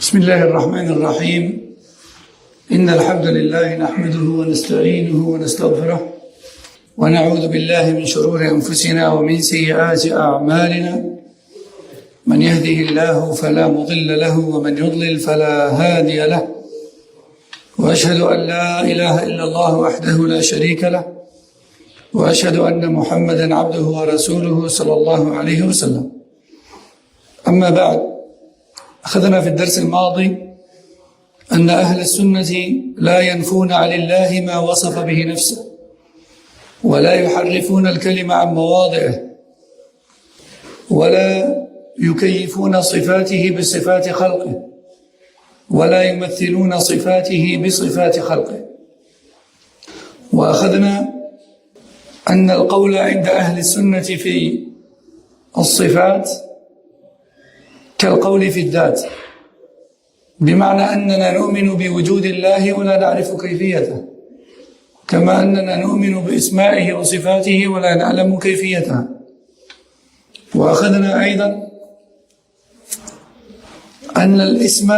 بسم الله الرحمن الرحيم إن الحمد لله نحمده ونستعينه ونستغفره ونعوذ بالله من شرور أنفسنا ومن سيئات أعمالنا من يهده الله فلا مضل له ومن يضلل فلا هادي له وأشهد أن لا إله إلا الله وحده لا شريك له وأشهد أن محمدا عبده ورسوله صلى الله عليه وسلم. أما بعد، أخذنا في الدرس الماضي أن أهل السنة لا ينفون عن الله ما وصف به نفسه ولا يحرفون الكلمة عن مواضعه ولا يكيفون صفاته بصفات خلقه ولا يمثلون صفاته بصفات خلقه. وأخذنا أن القول عند أهل السنة في الصفات كالقول في الذات، بمعنى أننا نؤمن بوجود الله ولا نعرف كيفيته، كما أننا نؤمن بأسمائه وصفاته ولا نعلم كيفيتها. وأخذنا أيضا أن الاسم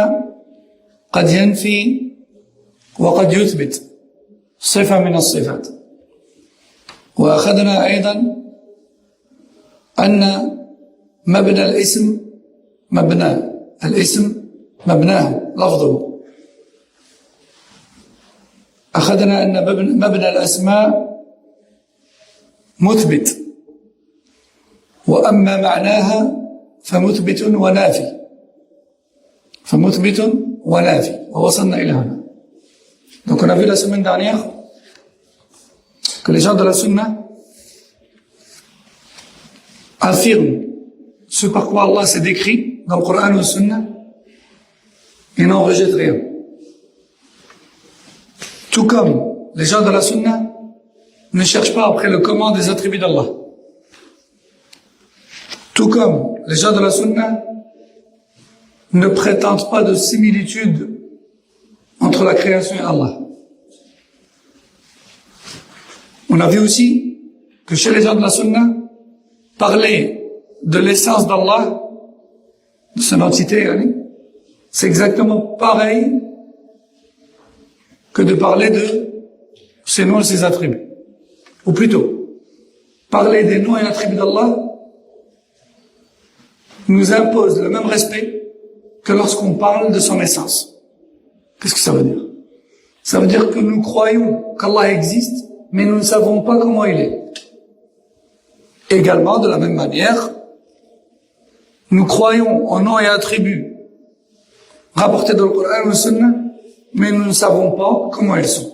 قد ينفي وقد يثبت صفة من الصفات. وأخذنا أيضا أن مبنى الاسم مبناه لفظه. أخذنا أن مبنى الأسماء مثبت، وأما معناها فمثبت ونافي ووصلنا إلى هنا. Donc on a vu la semaine dernière que les gens de la sunna affirment ce par quoi Allah s'est décrit dans le Coran ou la sunna et n'en rejettent rien. Tout comme les gens de la sunna ne cherchent pas après le comment des attributs d'Allah. Tout comme les gens de la sunna ne prétendent pas de similitude entre la création et Allah. On a vu aussi que chez les gens de la sunna, parler de l'essence d'Allah, de son entité, c'est exactement pareil que de parler de ses noms et ses attributs. Ou plutôt, parler des noms et attributs d'Allah nous impose le même respect que lorsqu'on parle de son essence. Qu'est-ce que ça veut dire? Ça veut dire que nous croyons qu'Allah existe, mais nous ne savons pas comment il est. Également, de la même manière, nous croyons en noms et attributs rapportés dans le Coran ou le Sunna, mais nous ne savons pas comment ils sont.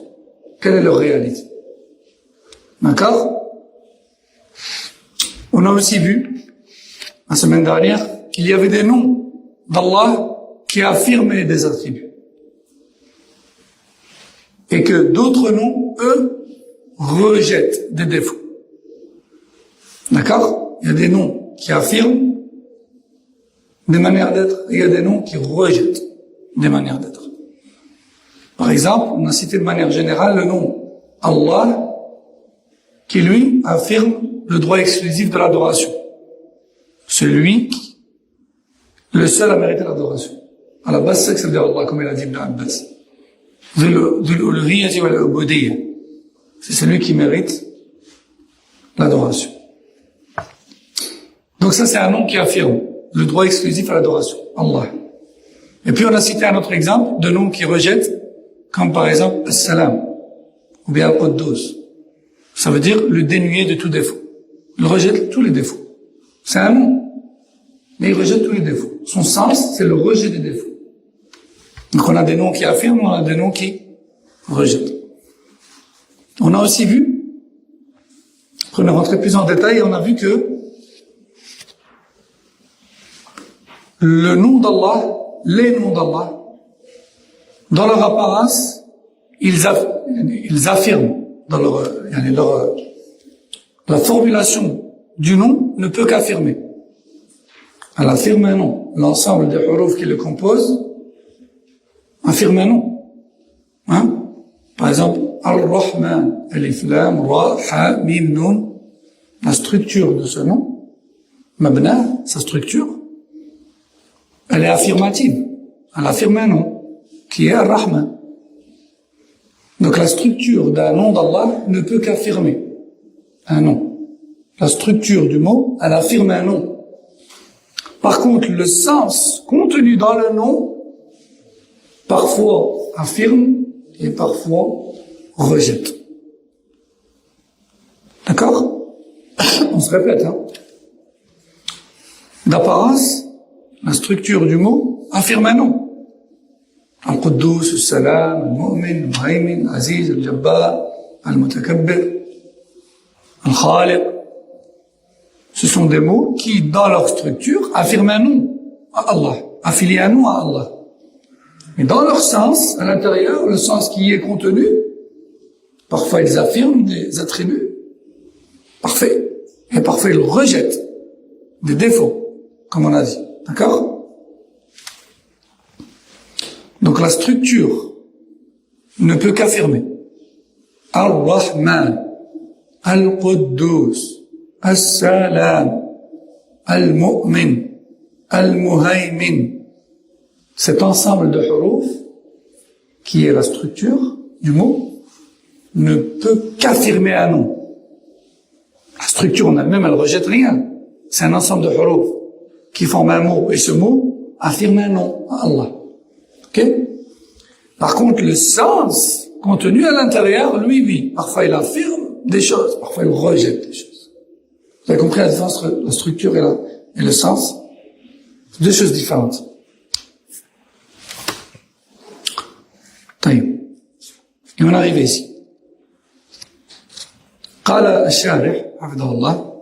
Quelle est leur réalité? D'accord? On a aussi vu, la semaine dernière, qu'il y avait des noms d'Allah qui affirmaient des attributs. Et que d'autres noms, eux, rejettent des défauts. D'accord? Il y a des noms qui affirment des manières d'être, et il y a des noms qui rejettent des manières d'être. Par exemple, on a cité de manière générale le nom Allah, qui lui affirme le droit exclusif de l'adoration. Celui, le seul à mériter l'adoration. À la base, c'est que ça veut dire Allah, comme il a dit Ibn Abbas. C'est celui qui mérite l'adoration. Donc ça, c'est un nom qui affirme le droit exclusif à l'adoration, Allah. Et puis on a cité un autre exemple de nom qui rejette, comme par exemple As-Salam, ou bien Al-Quddus. Ça veut dire le dénué de tout défaut. Il rejette tous les défauts. C'est un nom, mais il rejette tous les défauts. Son sens, c'est le rejet des défauts. Donc on a des noms qui affirment, on a des noms qui rejettent. On a aussi vu, après on est rentré plus en détail, on a vu que le nom d'Allah, les noms d'Allah, dans leur apparence, ils affirment, dans la formulation du nom ne peut qu'affirmer. Elle affirme un nom. L'ensemble des huruf qui le composent affirme un nom. Par exemple, Ar-Rahman, Alif Lam, Ra, Ha, Mim, Nun. La structure de ce nom, Mabna, sa structure, elle est affirmative. elle affirme un nom, qui est Ar-Rahman. Donc la structure d'un nom d'Allah ne peut qu'affirmer un nom. La structure du mot, elle affirme un nom. Par contre, le sens contenu dans le nom, parfois affirme et parfois rejette. D'accord? On se répète, hein? D'apparence, la structure du mot affirme un nom. Al-Quddus, Al-Salam, Al-Mu'min, Al-Muhaymin, Al-Aziz, Al-Jabbar, Al-Mutakabbir, Al-Khaliq. Ce sont des mots qui, dans leur structure, affirment un nom à Allah, affilient un nom à Allah. Mais dans leur sens, à l'intérieur, le sens qui y est contenu, parfois ils affirment des attributs parfaits, et parfois ils rejettent des défauts, comme on a dit. D'accord? Donc la structure ne peut qu'affirmer Ar-Rahman, Al-Quddus, Al-Salam, Al-Mu'min, Al-Muhaymin. Cet ensemble de huruf, qui est la structure du mot, ne peut qu'affirmer un nom. La structure en elle-même, elle rejette rien. C'est un ensemble de huruf qui forment un mot, et ce mot affirme un nom à Allah. Ok? Par contre, le sens contenu à l'intérieur, lui, oui. Parfois, il affirme des choses, parfois, il rejette des choses. Vous avez compris la différence entre la structure et le sens? C'est deux choses différentes. طيب. Et on arrive ici. قال الشارح حفظه الله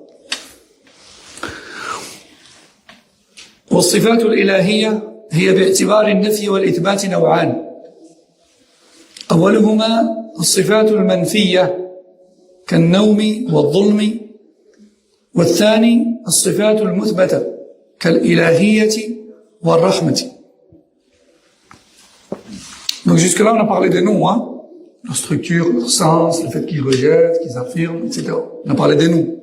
والصفات الإلهية هي باعتبار النفي والإثبات نوعان أولهما الصفات المنفية كالنوم والظلم والثاني الصفات المثبتة كالإلهية والرحمة. Donc jusque là on a parlé des noms, hein, leur structure, leur sens, le fait qu'ils rejettent, qu'ils affirment, etc. On a parlé des noms.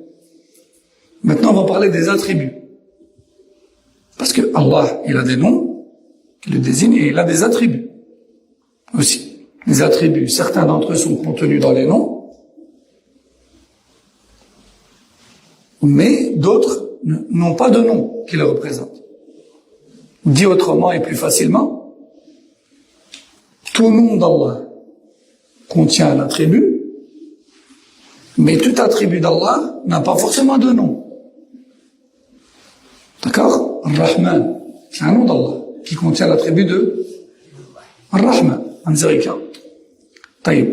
Maintenant on va parler des attributs. Parce que Allah, il a des noms qui le désignent et il a des attributs aussi. Les attributs, certains d'entre eux sont contenus dans les noms, mais d'autres n'ont pas de nom qui les représente. Dit autrement et plus facilement, tout nom d'Allah contient un attribut, mais tout attribut d'Allah n'a pas forcément de nom. D'accord? Ar-Rahman, c'est un nom d'Allah qui contient l'attribut de Ar-Rahman, en miséricorde.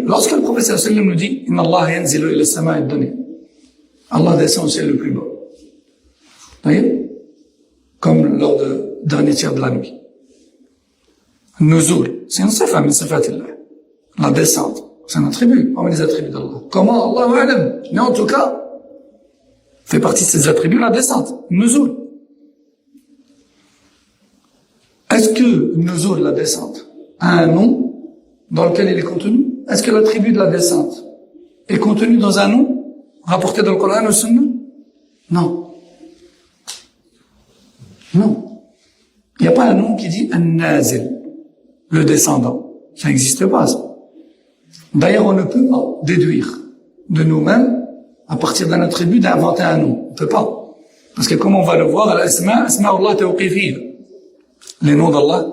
Lorsque le prophète sallallahu alayhi wa sallam nous dit Inna Allah yanzilu ila as-sama'i ad-dunya, Allah descend au ciel le plus bas. Comme lors du dernier tiers de la nuit. Nuzul, c'est une sifa min sifatillah. La descente, c'est un attribut parmi les attributs d'Allah. Comment? Allahu a'lam. Mais en tout cas, fait partie de ces attributs la descente. Nuzul. Est-ce que Nuzul, la descente, a un nom dans lequel il est contenu? Est-ce que l'attribut de la descente est contenu dans un nom rapporté dans le Coran ou Sunna? Non. Non. Il n'y a pas un nom qui dit An-Nazil, le descendant. Ça n'existe pas, ça. D'ailleurs, on ne peut pas déduire de nous-mêmes, à partir d'un attribut, d'inventer un nom. On ne peut pas. Parce que comme on va le voir, Asma'ullah tawqifiyya. Les noms d'Allah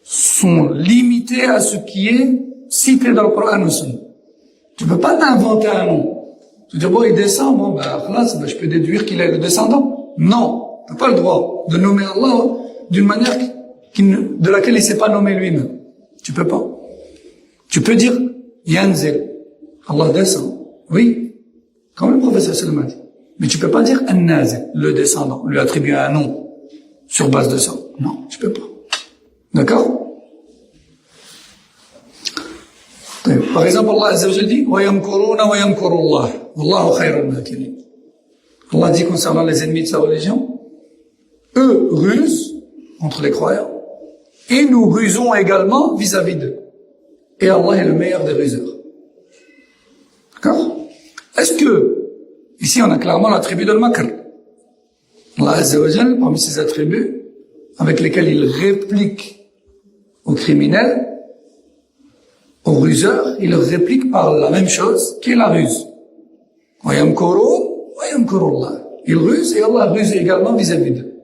sont limités à ce qui est cité dans le Coran ou Sunna. Tu ne peux pas t'inventer un nom. Tu dis, bon, il descend, bon, je peux déduire qu'il est le descendant. Non, tu n'as pas le droit de nommer Allah d'une manière de laquelle il ne s'est pas nommé lui-même. Tu peux pas. Tu peux dire, Yanzil, Allah descend. Oui, comme le professeur sallallahu alayhi wa sallam a dit. Mais tu peux pas dire An-Nazil, le descendant, lui attribuer un nom sur base de ça. Non, tu peux pas. D'accord? Par exemple, Allah Azza wa Jalla dit وَيَمْكُرُونَ وَيَمْكُرُ اللَّهُ وَاللَّهُ خَيْرُ الْمَاكِرِينَ. Allah dit concernant les ennemis de sa religion, eux rusent entre les croyants et nous rusons également vis-à-vis d'eux. Et Allah est le meilleur des ruseurs. D'accord? Est-ce que, ici on a clairement l'attribut de al-makr. Allah Azza wa Jalla, parmi ses attributs, avec lesquels il réplique aux criminels, aux ruseurs, il leur réplique par la même chose qui est la ruse. Ils rusent et Allah ruse également vis-à-vis d'eux.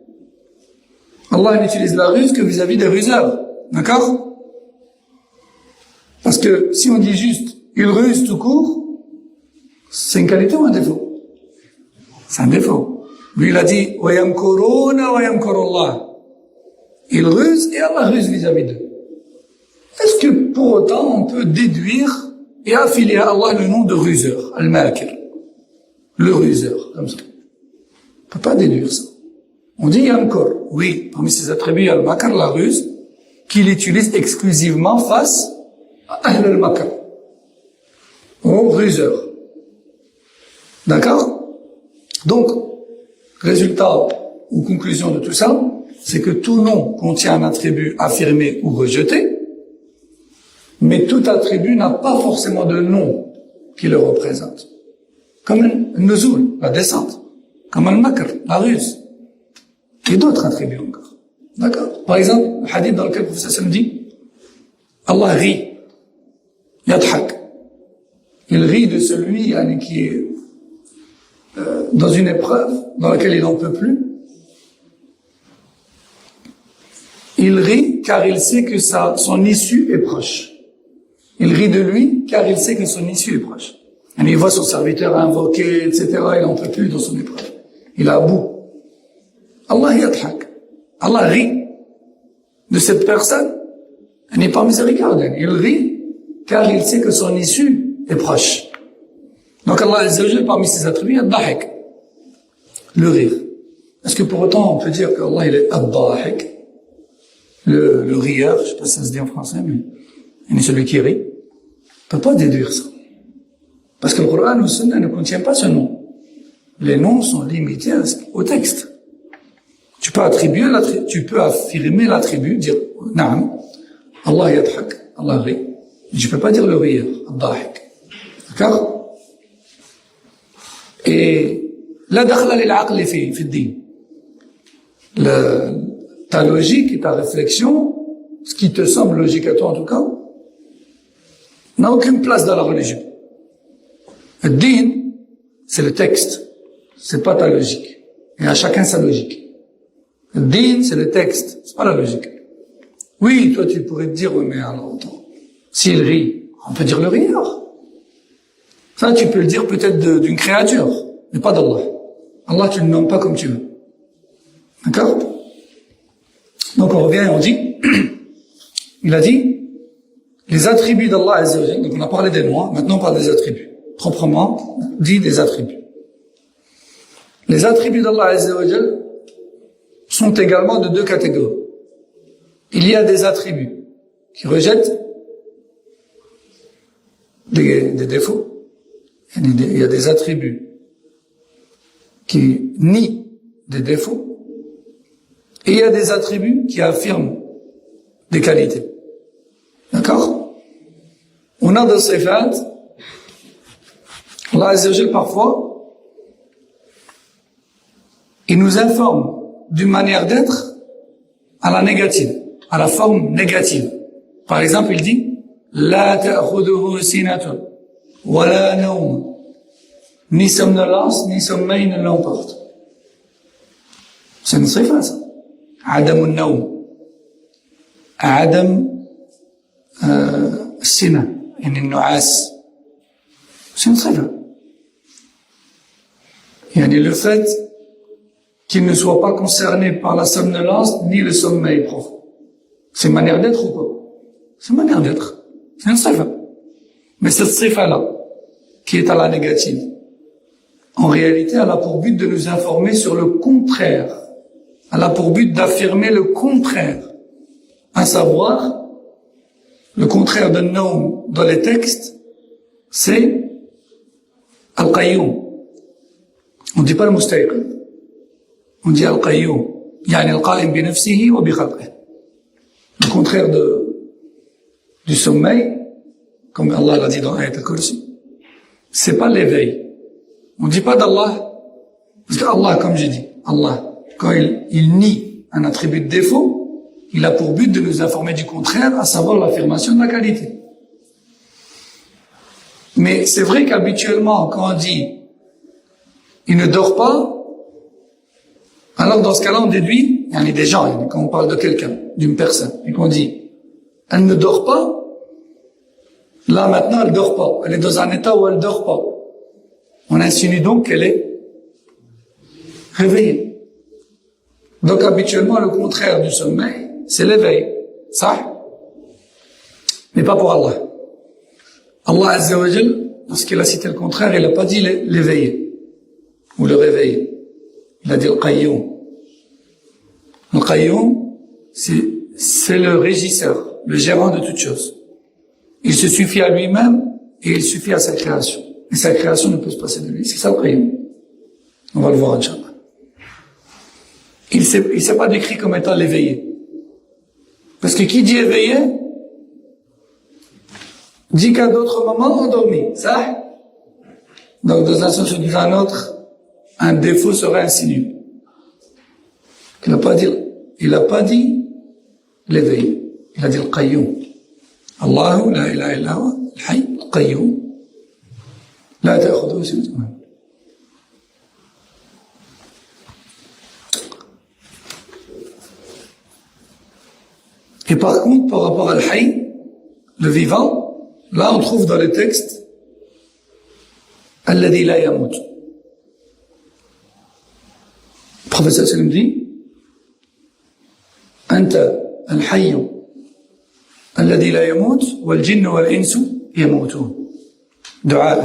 Allah n'utilise la ruse que vis-à-vis des ruseurs. D'accord? Parce que si on dit juste il ruse tout court, c'est une qualité ou un défaut? C'est un défaut. Lui, il a dit il ruse et Allah ruse vis-à-vis d'eux. Est-ce que pour autant on peut déduire et affilier à Allah le nom de ruseur, al-makir, le ruseur, comme ça? On peut pas déduire ça. On dit yamkur, oui, parmi ses attributs, al-makr, la ruse, qu'il utilise exclusivement face à ahl al-makr, au ruseur. D'accord? Donc, résultat ou conclusion de tout ça, c'est que tout nom contient un attribut affirmé ou rejeté, mais tout attribut n'a pas forcément de nom qui le représente. Comme un nuzul, la descente. Comme un makr, la ruse. Et d'autres attributs encore. D'accord? Par exemple, le hadith dans lequel le professeur dit, Allah rit. Yadhak. Il rit de celui qui est dans une épreuve dans laquelle il n'en peut plus. Il rit car il sait que son issue est proche. Il rit de lui car il sait que son issue est proche. Et il voit son serviteur invoquer, etc. Il n'en peut plus dans son épreuve. Il est à bout. Allah yadhak. Allah rit de cette personne. Elle n'est pas miséricordieux. Il rit car il sait que son issue est proche. Donc Allah Azza wa Jalla, parmi ses attributs, ad-dahik, le rire. Est-ce que pour autant on peut dire qu'Allah il est ad-dahik, le rieur, je ne sais pas si ça se dit en français, mais il est celui qui rit? On ne peut pas déduire ça. Parce que le Coran ou le Sunna ne contient pas ce nom. Les noms sont limités au texte. Tu peux affirmer l'attribut, dire, Naam, Allah yadhak, Allah rit. Mais je ne peux pas dire le rieur, ad-dahik. D'accord? Et la dakhla lil-aql fi ad-din. Ta logique et ta réflexion, ce qui te semble logique à toi en tout cas, n'a aucune place dans la religion. Le din, c'est le texte, c'est pas ta logique. Et à chacun sa logique. Le din, c'est le texte, c'est pas la logique. Oui, toi tu pourrais te dire, oui, mais alors, s'il rit, on peut dire le rieur. Ça, tu peux le dire peut-être d'une créature, mais pas d'Allah. Allah, tu le nommes pas comme tu veux. D'accord? Donc on revient et on dit, il a dit, les attributs d'Allah Azza wa Jalla, donc on a parlé des noms, maintenant on parle des attributs. Proprement dit des attributs. Les attributs d'Allah Azza wa Jalla sont également de deux catégories. Il y a des attributs qui rejettent des défauts. Il y a des attributs qui nient des défauts. Et il y a des attributs qui affirment des qualités. D'accord? On a des sifat. Allah Azza wa Jalla, parfois, il nous informe d'une manière d'être à la négative, à la forme négative. Par exemple, il dit, La ta'khuduhu sinatun, wa la nawm. Ni somnolence, ni sommeil ne l'emporte. C'est une sifa, ça. عدم النوم عدم السنة يعني النعاس c'est une صفة يعني le fait qu'il ne soit pas concerné par la somnolence ni le sommeil profond, c'est une manière d'être ou pas? C'est une manière d'être, c'est une صفة. Mais cette صفة là qui est à la négative, en réalité elle a pour but de nous informer sur le contraire. Elle a pour but d'affirmer le contraire, à savoir, le contraire de naum dans les textes, c'est al-qayyum. On dit pas le mustayqin, on dit al-qayyum, yani al-qa'im bi nafsihi wa bi khalqihi. Le contraire du sommeil, comme Allah l'a dit dans Ayat al-Kursi, c'est pas l'éveil. On dit pas d'Allah, parce que Allah, comme j'ai dit, Allah, quand il nie un attribut de défaut, il a pour but de nous informer du contraire, à savoir l'affirmation de la qualité. Mais c'est vrai qu'habituellement, quand on dit il ne dort pas, alors dans ce cas-là, on déduit, il y en a des gens, quand on parle de quelqu'un, d'une personne, et qu'on dit elle ne dort pas, là maintenant elle dort pas, elle est dans un état où elle dort pas. On insinue donc qu'elle est réveillée. Donc habituellement, le contraire du sommeil, c'est l'éveil. Ça? Mais pas pour Allah. Allah Azza wa Jal, lorsqu'il a cité le contraire, il n'a pas dit l'éveiller ou le réveiller. Il a dit le qayyum. Le qayyum, c'est le régisseur, le gérant de toutes choses. Il se suffit à lui-même et il suffit à sa création. Et sa création ne peut se passer de lui. C'est ça le qayyum. On va le voir, Inch'Allah. Il s'est pas décrit comme étant l'éveillé. Parce que qui dit éveillé, dit qu'à d'autres moments endormi. Ça? Donc, dans un sens ou dans un autre, un défaut serait insinué. Il n'a pas dit l'éveillé. Il a dit le qayyum. Allahu la ilaha illa huwa al-hayy al-qayyum. La ta'khudhuhu sinatun. Et par contre, par rapport à al-hayy, le vivant, là on trouve dans les textes alladhi la yamut. Le prophète sallam dit anta al-hayy alladhi la yamut wal jinnu wal insu yamutun. Dua.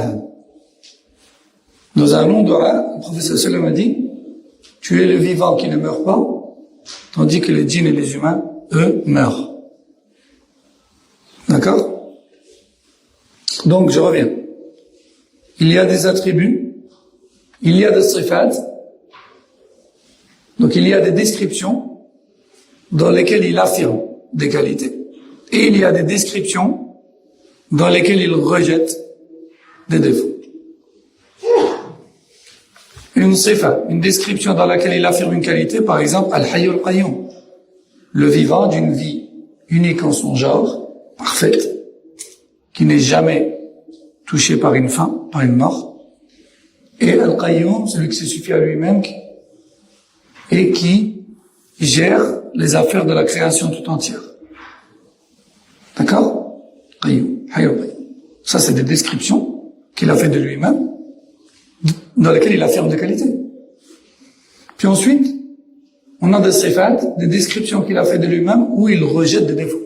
Dans un long dua, le prophète sallam a dit tu es le vivant qui ne meurt pas, tandis que les djinns et les humains eux meurent. D'accord? Donc, je reviens. Il y a des attributs, il y a des sifat, donc il y a des descriptions dans lesquelles il affirme des qualités. Et il y a des descriptions dans lesquelles il rejette des défauts. Une sifa, une description dans laquelle il affirme une qualité, par exemple, al-hayy al-qayyum. Le vivant d'une vie unique en son genre, parfaite, qui n'est jamais touché par une faim, par une mort, et Al-Qayyum, celui qui se suffit à lui-même et qui gère les affaires de la création tout entière. D'accord? Qayyum, Hayy al-Qayyum. Ça, c'est des descriptions qu'il a fait de lui-même, dans lesquelles il affirme des qualités. Puis ensuite, on a des sifat, des descriptions qu'il a fait de lui-même où il rejette des défauts.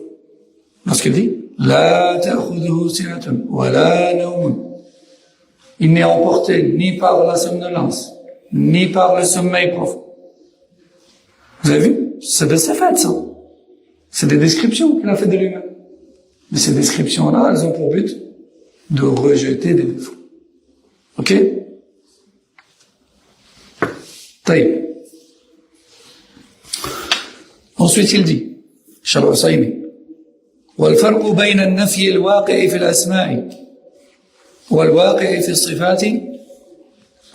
Lorsqu'il dit la ta'khudhuhu sinatun wa la nawmun. Il n'est emporté ni par la somnolence, ni par le sommeil profond. Vous avez vu? C'est des sifat, ça. C'est des descriptions qu'il a fait de lui-même. Mais ces descriptions-là, elles ont pour but de rejeter des défauts. Ok? Taïb. Ensuite, il dit, Sharh Usaymi, والفرق بين النفي الواقع في الأسماء والواقع في الصفات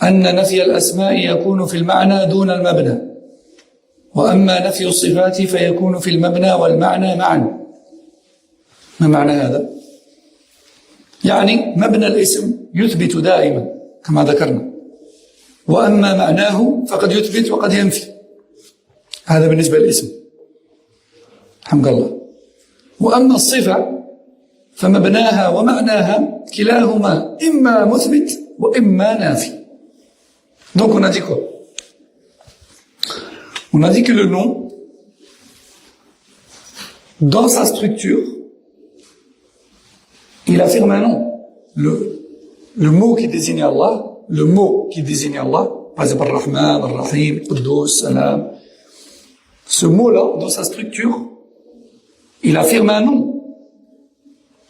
أن نفي الأسماء يكون في المعنى دون المبنى وأما نفي الصفات فيكون في المبنى والمعنى معا. ما معنى هذا؟ يعني مبنى الاسم يثبت دائما كما ذكرنا، وأما معناه فقد يثبت وقد ينفي. هذا بالنسبة للاسم. الحمد لله. وأما الصفة فمبناها ومعناها كلاهما إما مثبت وإما نافي. Donc on a dit quoi? On a dit que le nom, dans sa structure, il affirme un nom. Le mot qui désigne Allah, par exemple Ar-Rahman, Ar-Rahim, Quddus, Salam, ce mot-là, dans sa structure, il affirme un nom.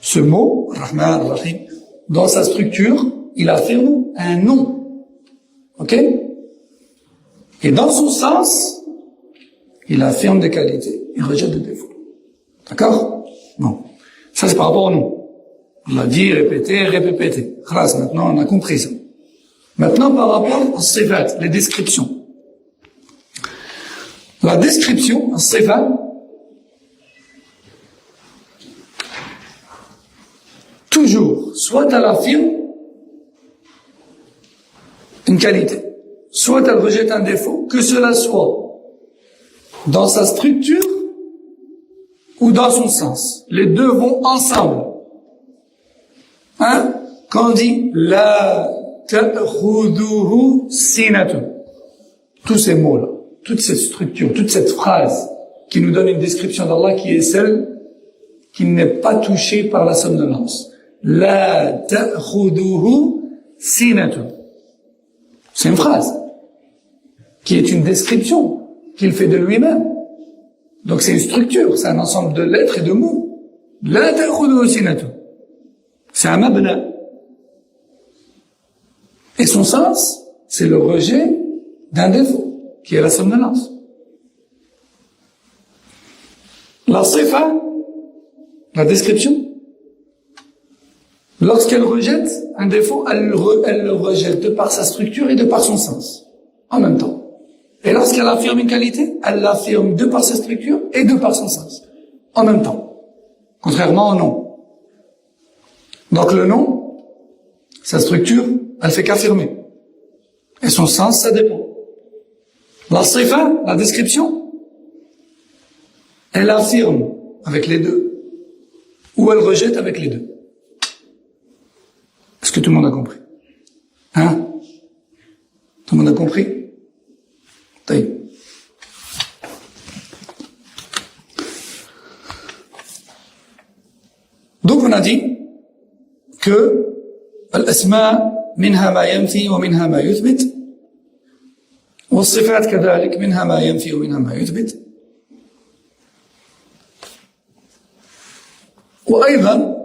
Ce mot, Rahman, Rahim, dans sa structure, il affirme un nom. Ok? Et dans son sens, il affirme des qualités, il rejette des défauts. D'accord? Non. Ça, c'est par rapport au nom. On l'a dit, répété. Khlas, maintenant, on a compris ça. Maintenant, par rapport aux sifat, les descriptions. La description, sifat, toujours, soit elle affirme une qualité, soit elle rejette un défaut, que cela soit dans sa structure ou dans son sens. Les deux vont ensemble. Hein? Quand on dit la ta'khuduhu sinatun, tous ces mots-là, toute cette structure, toute cette phrase qui nous donne une description d'Allah qui est celle qui n'est pas touchée par la somnolence. La ta'khuduhu sinatun. C'est une phrase qui est une description qu'il fait de lui-même. Donc c'est une structure, c'est un ensemble de lettres et de mots. La ta'khuduhu sinatun. C'est un mabna. Et son sens, c'est le rejet d'un défaut, qui est la somnolence. La sifa, la description, lorsqu'elle rejette un défaut, elle le rejette de par sa structure et de par son sens, en même temps. Et lorsqu'elle affirme une qualité, elle l'affirme de par sa structure et de par son sens, en même temps. Contrairement au nom. Donc le nom, sa structure, elle fait qu'affirmer. Et son sens, ça dépend. La sifa, la description, elle affirme avec les deux, ou elle rejette avec les deux. Est-ce que tout le monde a compris? Hein? Tout le monde a compris? Taïb. Donc on a dit que الأسماء منها ما ينفي ومنها ما يثبت والصفات كذلك منها ما ينفي ومنها ما يثبت وأيضا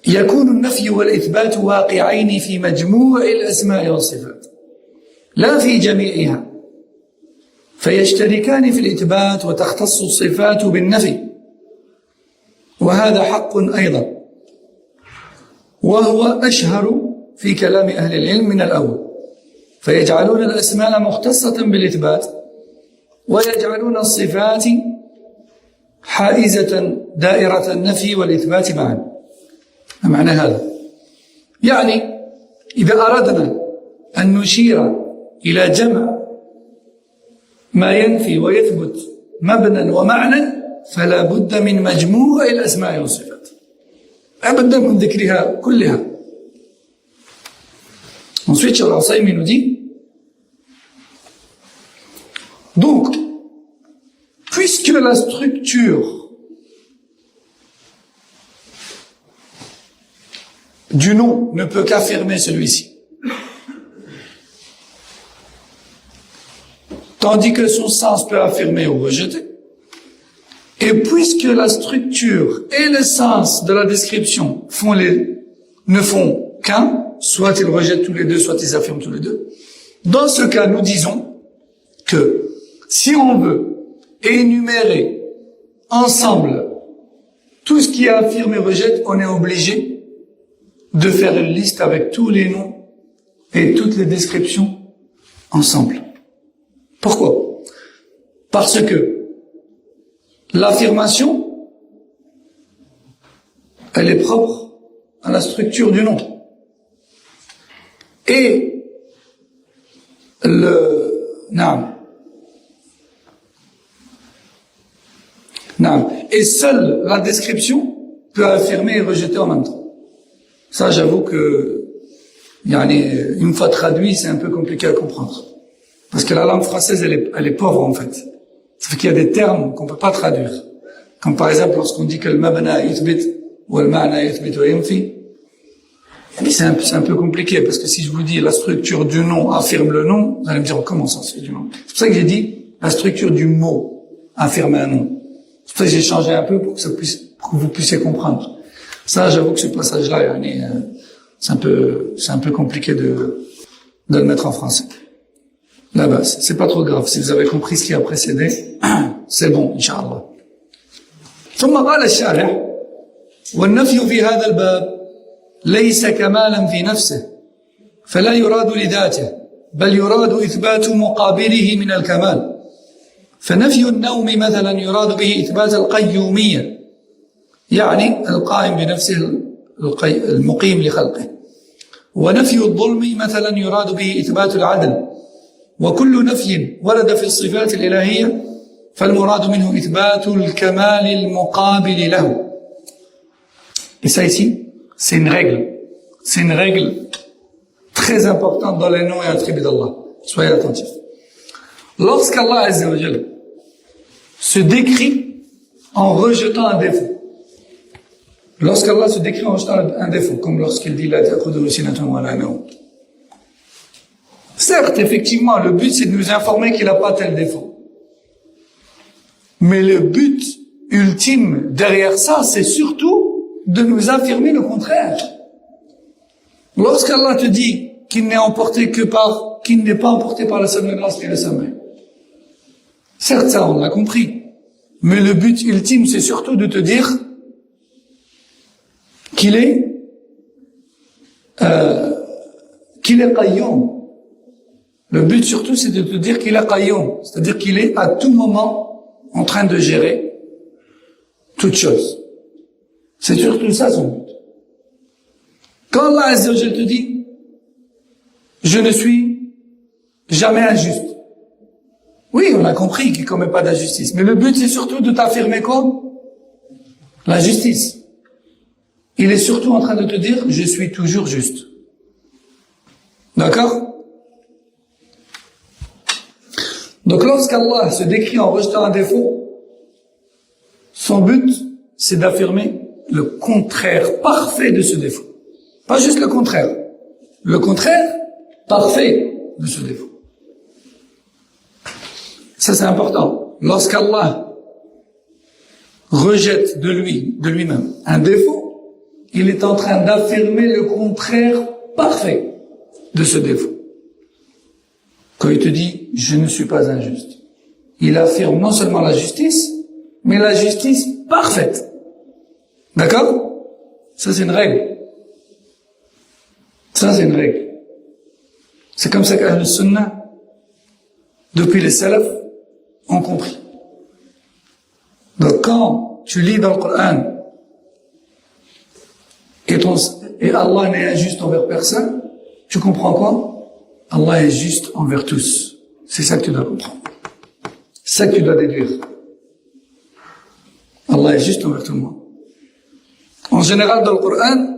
يكون النفي والإثبات واقعين في مجموع الأسماء والصفات لا في جميعها فيشتركان في الإثبات وتختص الصفات بالنفي وهذا حق أيضا وهو أشهر في كلام أهل العلم من الأول فيجعلون الأسماء مختصة بالإثبات ويجعلون الصفات حائزة دائرة النفي والإثبات معا. معنى هذا يعني إذا أردنا أن نشير إلى جمع ما ينفي ويثبت مبنى ومعنى فلا بد من مجموع الأسماء والصفات أبدا من ذكرها كلها. Ensuite, Cheikh Al-Usaymi nous dit donc, puisque la structure du nom ne peut qu'affirmer celui-ci, tandis que son sens peut affirmer ou rejeter, et puisque la structure et le sens de la description ne font qu'un, soit ils rejettent tous les deux, soit ils affirment tous les deux, dans ce cas, nous disons que si on veut énumérer ensemble tout ce qui est affirmé et rejette, on est obligé de faire une liste avec tous les noms et toutes les descriptions ensemble. Pourquoi? Parce que l'affirmation, elle est propre à la structure du nom. Et et seule la description peut affirmer et rejeter en même temps. Ça, j'avoue que, une fois traduit, c'est un peu compliqué à comprendre. Parce que la langue française, elle est pauvre, en fait. Ça fait qu'il y a des termes qu'on peut pas traduire. Comme par exemple, lorsqu'on dit que le mabna yuthbit ou le ma'na yuthbit wa yunfi, c'est un peu compliqué, parce que si je vous dis la structure du nom affirme le nom, vous allez me dire, comment ça se fait du nom? C'est pour ça que j'ai dit, la structure du mot affirme un nom. C'est pour ça que j'ai changé un peu pour que vous puissiez comprendre. Ça, j'avoue que ce passage-là, c'est un peu compliqué de le mettre en français. Là-bas, c'est pas trop grave. Si vous avez compris ce qui a précédé, c'est bon, Inch'Allah. ثم قال الشارح والنفي في هذا الباب ليس كمالا في نفسه فلا يراد لذاته بل يراد إثبات مقابله من الكمال فنفي النوم مثلا يراد به إثبات القيومية يعني القائم بنفسه المقيم لخلقه. ونفي الظلم مثلا يراد به إثبات العدل، وكل نفي ورد في الصفات الإلهية فالمراد منه إثبات الكمال المقابل له. Et ça ici, c'est une règle très importante dans les noms et attributs d'Allah. Soyez attentifs. Lorsqu'Allah Azza wa Jalla se décrit en rejetant un défaut, lorsqu'Allah se décrit en rejetant un défaut, comme lorsqu'il dit la ta'khudhuhu sinatun wa la nawm. Certes, effectivement, le but c'est de nous informer qu'il n'a pas tel défaut. Mais le but ultime derrière ça, c'est surtout de nous affirmer le contraire. Lorsqu'Allah te dit qu'il n'est pas emporté par la seule grâce et le sommeil. Certes, ça, on l'a compris. Mais le but ultime, c'est surtout de te dire qu'il est qayyum. Le but surtout, c'est de te dire qu'il est qayyum. C'est-à-dire qu'il est à tout moment en train de gérer toute chose. C'est surtout ça son but. Quand Allah Azza wa Jalla te dit je ne suis jamais injuste. Oui, on a compris qu'il ne commet pas d'injustice. Mais le but, c'est surtout de t'affirmer quoi? La justice. Il est surtout en train de te dire je suis toujours juste. D'accord? Donc lorsqu'Allah se décrit en rejetant un défaut, son but, c'est d'affirmer le contraire parfait de ce défaut. Pas juste le contraire parfait de ce défaut. Ça c'est important. Lorsqu'Allah rejette de lui-même un défaut, il est en train d'affirmer le contraire parfait de ce défaut. Quand il te dit « je ne suis pas injuste », il affirme non seulement la justice, mais la justice parfaite. D'accord? Ça c'est une règle. C'est comme ça qu'Ahl Sunnah, depuis les salafs, ont compris. Donc quand tu lis dans le Coran et Allah n'est injuste envers personne, tu comprends quoi? Allah est juste envers tous. C'est ça que tu dois comprendre. C'est ça que tu dois déduire. Allah est juste envers tout le monde. En général, dans le Coran,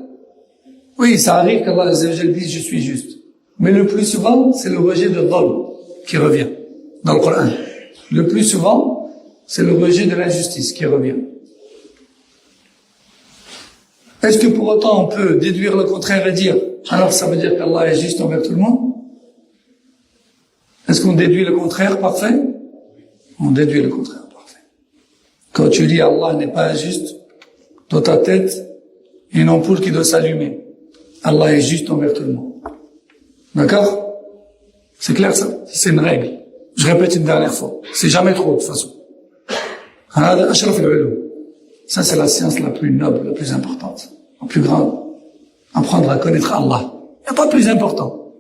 oui, ça arrive qu'Allah Azza wa Jalla dise je suis juste. Mais le plus souvent, c'est le rejet de dhulm qui revient dans le Coran. Le plus souvent, c'est le rejet de l'injustice qui revient. Est-ce que pour autant on peut déduire le contraire et dire alors ça veut dire qu'Allah est juste envers tout le monde? Est-ce qu'on déduit le contraire parfait? On déduit le contraire parfait. Quand tu dis Allah n'est pas injuste, dans ta tête, il y a une ampoule qui doit s'allumer. Allah est juste envers tout le monde. D'accord? C'est clair ça? C'est une règle. Je répète une dernière fois. C'est jamais trop de toute façon. Ça c'est la science la plus noble, la plus importante, la plus grande. Apprendre à connaître Allah. Il n'y a pas de plus important.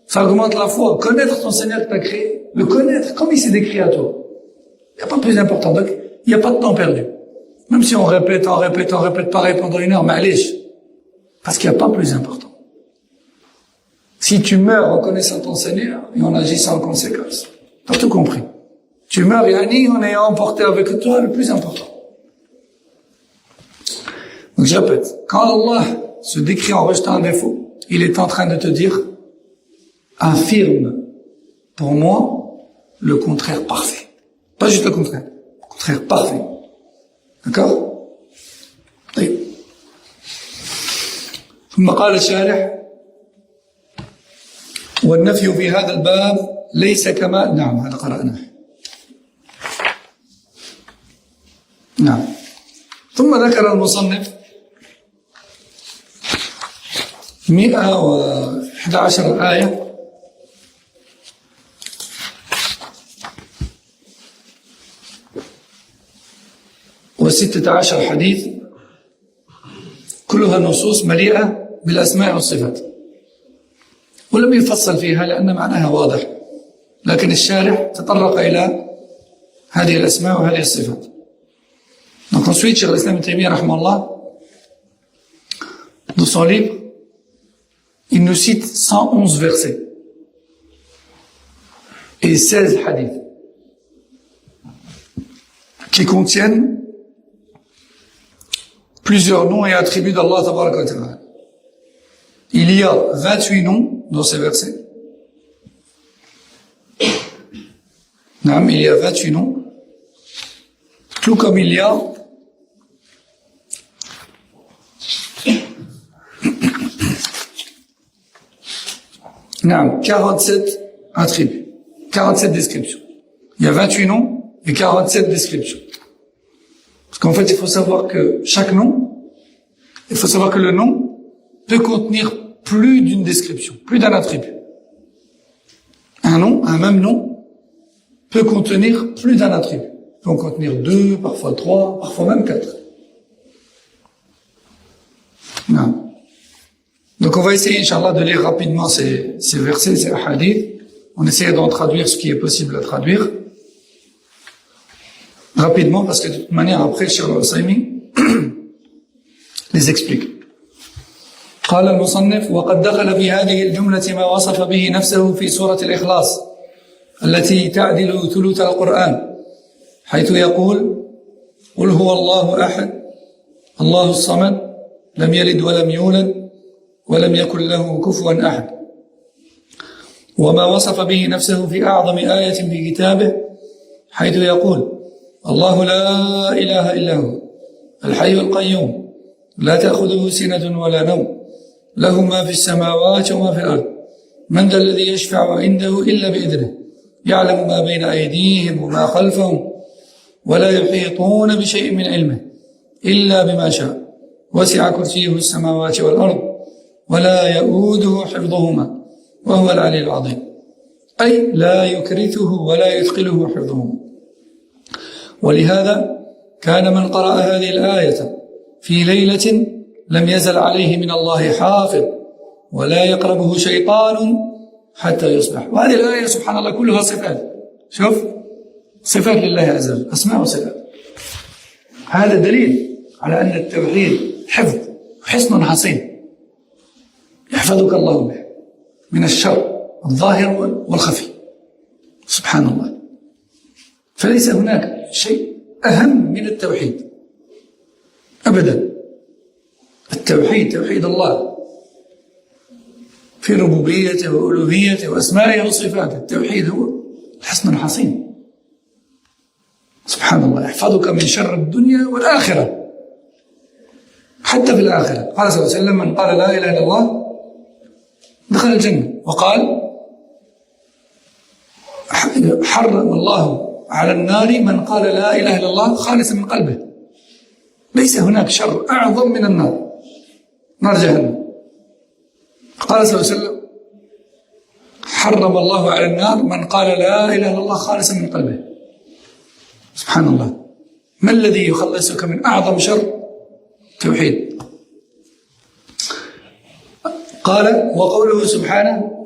Ça augmente la foi. Connaître ton Seigneur que tu as créé. Le connaître comme il s'est décrit à toi. Il n'y a pas de plus important. Donc, il n'y a pas de temps perdu. Même si on répète pareil pendant une heure, ma'alish. Parce qu'il n'y a pas plus important. Si tu meurs en connaissant ton Seigneur et en agissant en conséquence, t'as tout compris. Tu meurs, yani, en ayant emporté avec toi le plus important. Donc je répète, quand Allah se décrit en rejetant un défaut, il est en train de te dire, affirme pour moi le contraire parfait. Pas juste le contraire parfait. D'accord? طيب. ثم قال الشارح والنفي في هذا الباب ليس كما نعم هذا قرأناه نعم ثم ذكر المصنف 111 آية و16 حديث كلها نصوص مليئة بالأسماء والصفات ولم يفصل فيها لأن معناها واضح لكن الشارح تطرق إلى هذه الأسماء وهذه الصفات. Donc ensuite, Cheikh al-Islam Ibn Taymiyyah rahimahullah, dans son livre, il nous cite 111 versets et 16 hadiths qui contiennent plusieurs noms et attributs d'Allah tabaraka wa ta'ala. Il y a 28 noms dans ces versets. Non, il y a 28 noms. Tout comme il y a non, 47 attributs, 47 descriptions. Il y a 28 noms et 47 descriptions. Parce qu'en fait, il faut savoir que chaque nom, il faut savoir que le nom peut contenir plus d'une description, plus d'un attribut. Un nom, un même nom, peut contenir plus d'un attribut. Il peut en contenir 2, parfois 3, parfois même 4. Non. Donc on va essayer, Inch'Allah, de lire rapidement ces versets, ces hadiths. On essaie d'en traduire ce qui est possible à traduire. Rapidement, parce que de toute manière, après, Cheikh Al-Usaymi les explique. قال المصنف وقد دخل في هذه الجملة ما وصف به نفسه في سورة الإخلاص التي تعدل ثلث القرآن حيث يقول قل هو الله أحد الله الصمد لم يلد ولم يولد ولم يكن له كفوا أحد وما وصف به نفسه في أعظم آية في كتابه حيث يقول الله لا إله إلا هو الحي القيوم لا تأخذه سنة ولا نوم له ما في السماوات وما في الأرض من ذا الذي يشفع عنده إلا بإذنه يعلم ما بين أيديهم وما خلفهم ولا يحيطون بشيء من علمه إلا بما شاء وسع كرسيه السماوات والأرض ولا يؤوده حفظهما وهو العلي العظيم أي لا يكرثه ولا يثقله حفظهما ولهذا كان من قرأ هذه الآية في ليلة لم يزل عليه من الله حافظ ولا يقربه شيطان حتى يصبح. وهذه الآية سبحان الله كلها صفات. شوف صفات لله عز وجل أسماء وصفات. هذا دليل على أن التوحيد حفظ حصن حصين يحفظك الله به من الشر الظاهر والخفي سبحان الله. فليس هناك شيء أهم من التوحيد أبدا. التوحيد توحيد الله في ربوبيته وألوهيته وأسمائه وصفاته. التوحيد هو الحصن الحصين سبحان الله يحفظك من شر الدنيا والآخرة. حتى في الآخرة قال صلى الله عليه وسلم من قال لا إله إلا الله دخل الجنة وقال حرم الله على النار من قال لا إله إلا الله خالصا من قلبه. ليس هناك شر أعظم من النار نار جهنم. قال صلى الله عليه وسلم حرم الله على النار من قال لا إله إلا الله خالصا من قلبه. سبحان الله. ما الذي يخلصك من أعظم شر؟ توحيد. قال وقوله سبحانه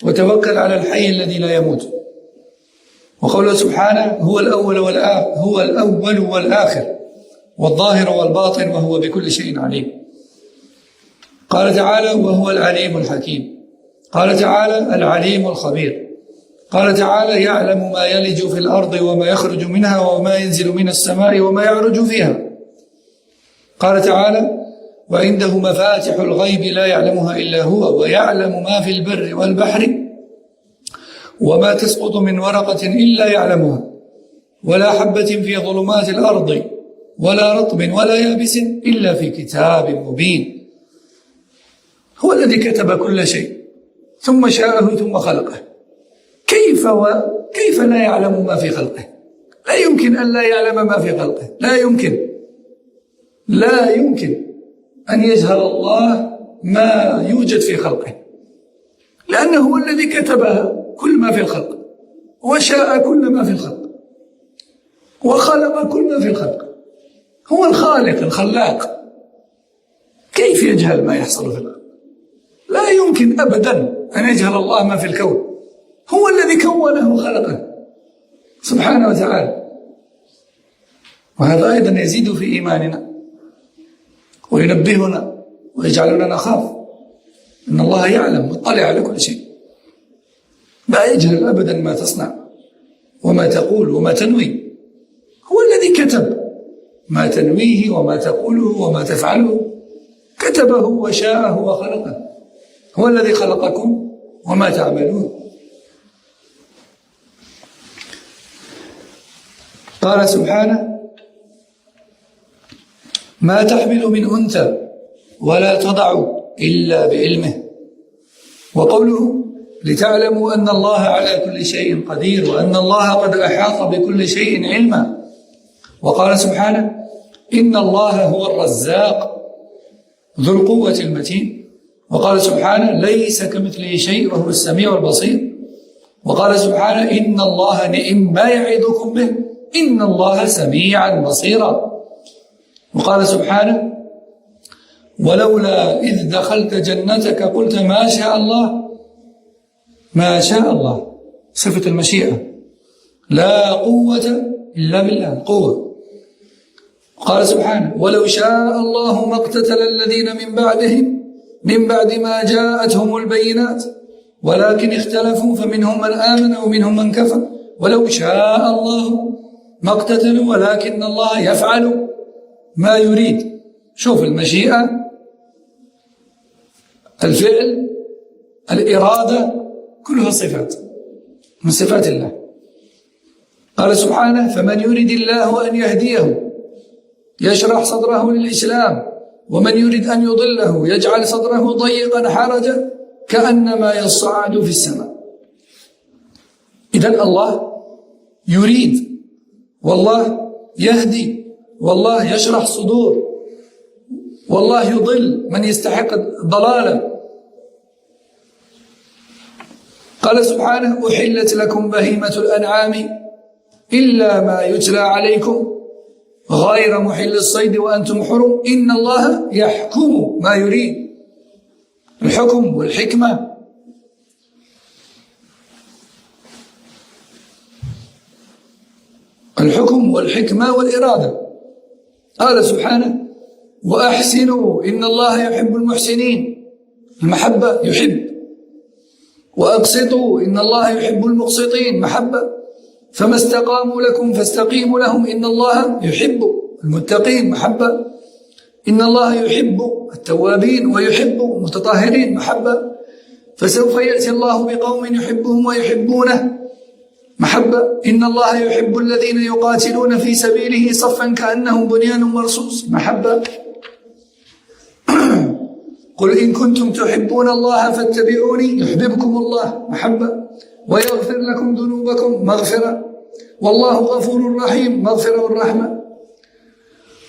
وتوكل على الحي الذي لا يموت. وقوله سبحانه هو الأول والآخر والظاهر والباطن وهو بكل شيء عليم. قال تعالى وهو العليم الحكيم. قال تعالى العليم الخبير. قال تعالى يعلم ما يلج في الأرض وما يخرج منها وما ينزل من السماء وما يعرج فيها. قال تعالى وعنده مفاتح الغيب لا يعلمها إلا هو ويعلم ما في البر والبحر وما تسقط من ورقة إلا يعلمها ولا حبة في ظلمات الأرض ولا رطب ولا يابس إلا في كتاب مبين. هو الذي كتب كل شيء ثم شاءه ثم خلقه. كيف لا يعلم ما في خلقه؟ لا يمكن أن لا يعلم ما في خلقه. لا يمكن أن يجهل الله ما يوجد في خلقه لأنه هو الذي كتب كل ما في الخلق وشاء كل ما في الخلق وخلق كل ما في الخلق. هو الخالق الخلاق. كيف يجهل ما يحصل في الأرض؟ لا يمكن أبدا أن يجهل الله ما في الكون. هو الذي كونه وخلقه سبحانه وتعالى. وهذا أيضا يزيد في إيماننا وينبهنا ويجعلنا نخاف. إن الله يعلم مطلع على كل شيء، ما يجهل أبدا ما تصنع وما تقول وما تنوي. هو الذي كتب ما تنويه وما تقوله وما تفعله، كتبه وشاءه وخلقه. هو الذي خلقكم وما تعملون. قال سبحانه: ما تحمل من أنثى ولا تضع إلا بعلمه. وقوله: لتعلموا أن الله على كل شيء قدير وأن الله قد أحاط بكل شيء علما. وقال سبحانه: إن الله هو الرزاق ذو القوة المتين. وقال سبحانه: ليس كمثله شيء وهو السميع البصير. وقال سبحانه: إن الله نعم ما يعظكم به إن الله سميعا بصيرا. وقال سبحانه: ولولا إذ دخلت جنتك قلت ما شاء الله ما شاء الله، صفة المشيئة، لا قوة إلا بالله، القوة. قال سبحانه: ولو شاء الله ما اقتتل الذين من بعدهم من بعد ما جاءتهم البينات ولكن اختلفوا فمنهم من آمن ومنهم من كفر ولو شاء الله ما اقتتلوا ولكن الله يفعل ما يريد. شوف المشيئة، الفعل، الإرادة، كلها صفات من صفات الله. قال سبحانه: فمن يريد الله أن يهديه يشرح صدره للإسلام ومن يريد أن يضله يجعل صدره ضيقا حرجا كأنما يصعد في السماء. إذن الله يريد، والله يهدي، والله يشرح صدور، والله يضل من يستحق الضلالة. قال سبحانه: أحلت لكم بهيمة الأنعام إلا ما يتلى عليكم غير محل الصيد وأنتم حرم إن الله يحكم ما يريد. الحكم والحكمة. الحكم والحكمة والإرادة. قال سبحانه: وأحسنوا إن الله يحب المحسنين، المحبة، يحب. وأقسطوا إن الله يحب المقسطين، محبة. فما استقاموا لكم فاستقيموا لهم إن الله يحب المتقين، محبة. إن الله يحب التوابين ويحب المتطهرين، محبة. فسوف يأتي الله بقوم يحبهم ويحبونه، محبة. إن الله يحب الذين يقاتلون في سبيله صفا كأنهم بنيان مرصوص، محبة. قل إن كنتم تحبون الله فاتبعوني يحببكم الله، محبة. ويغفر لكم ذنوبكم، مغفرة. والله غفور رحيم، مغفرة والرحمة.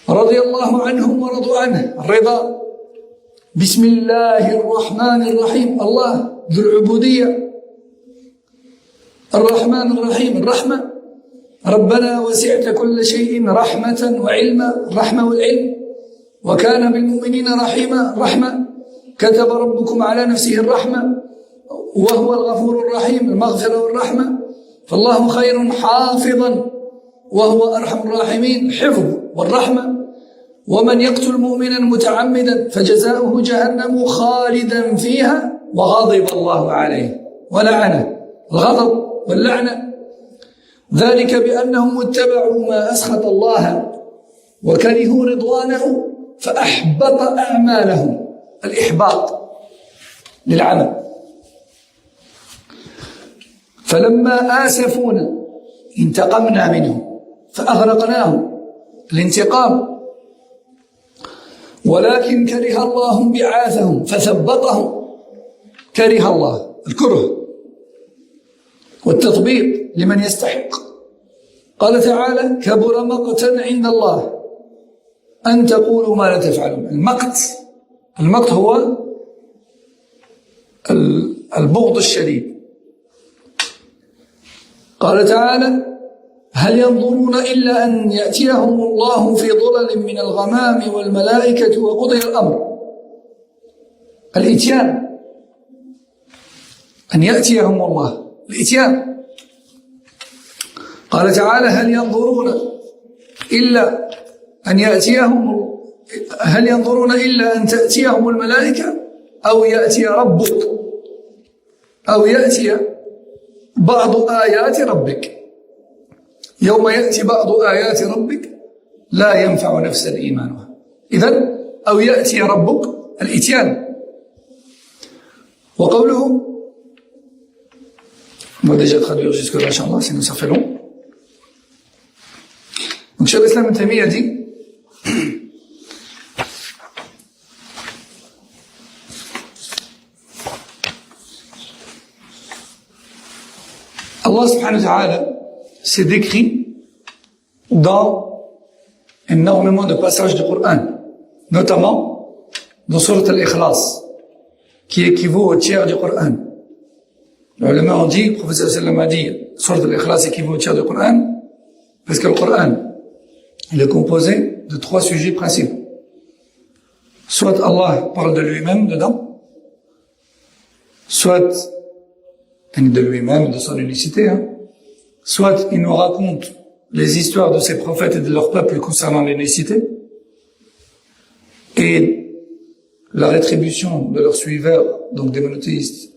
رضي الله عنهم ورضوا عنه، الرضا. بسم الله الرحمن الرحيم، الله ذو العبودية. الرحمن الرحيم، الرحمة. ربنا وسعت كل شيء رحمة وعلما، الرحمة والعلم. وكان بالمؤمنين رحيما، رحمة. كتب ربكم على نفسه الرحمة وهو الغفور الرحيم، المغفرة والرحمة. فالله خير حافظا وهو أرحم الراحمين، حفظ والرحمة. ومن يقتل مؤمنا متعمدا فجزاؤه جهنم خالدا فيها وغضب الله عليه ولعنه، الغضب واللعنة. ذلك بأنهم اتبعوا ما أسخط الله وكرهوا رضوانه فأحبط أعمالهم، الإحباط للعمل. فلما آسفونا انتقمنا منهم فأغرقناهم، الانتقام. ولكن كره الله بعاثهم فثبطهم، كره الله، الكره والتطبيق لمن يستحق. قال تعالى: كبر مقتا عند الله أن تقولوا ما لا تفعلون. المقت هو البغض الشديد. قال تعالى: هل ينظرون إلا أن يأتيهم الله في ظلل من الغمام والملائكة وقضي الأمر. الإتيان، أن يأتيهم الله، الإتيان. قال تعالى: هل ينظرون إلا أن يأتيهم هل ينظرون إلا أن تأتيهم الملائكة أو يأتي ربك أو يأتي بعض آيات ربك يوم يأتي بعض آيات ربك لا ينفع نفسا إيمانها. إذن أو يأتي ربك الإتيان. وقوله on va déjà traduire jusque là inchallah sinon ça fait long. Donc Cheikh l'Islam Ibn Taymiyyah a dit Allah subhanahu wa ta'ala s'est décrit dans énormément de passages du Coran, notamment dans Surat Al-Ikhlas, qui équivaut au tiers du Coran. Les ulama ont dit, le prophète sallallahu alayhi wa sallam a dit, Surat Al-Ikhlas équivaut au tiers du Coran, parce que le Coran, il est composé de 3 sujets principaux. Soit Allah parle de lui-même dedans, soit de lui-même, de son unicité, soit il nous raconte les histoires de ses prophètes et de leur peuple concernant l'unicité, et la rétribution de leurs suiveurs, donc des monothéistes,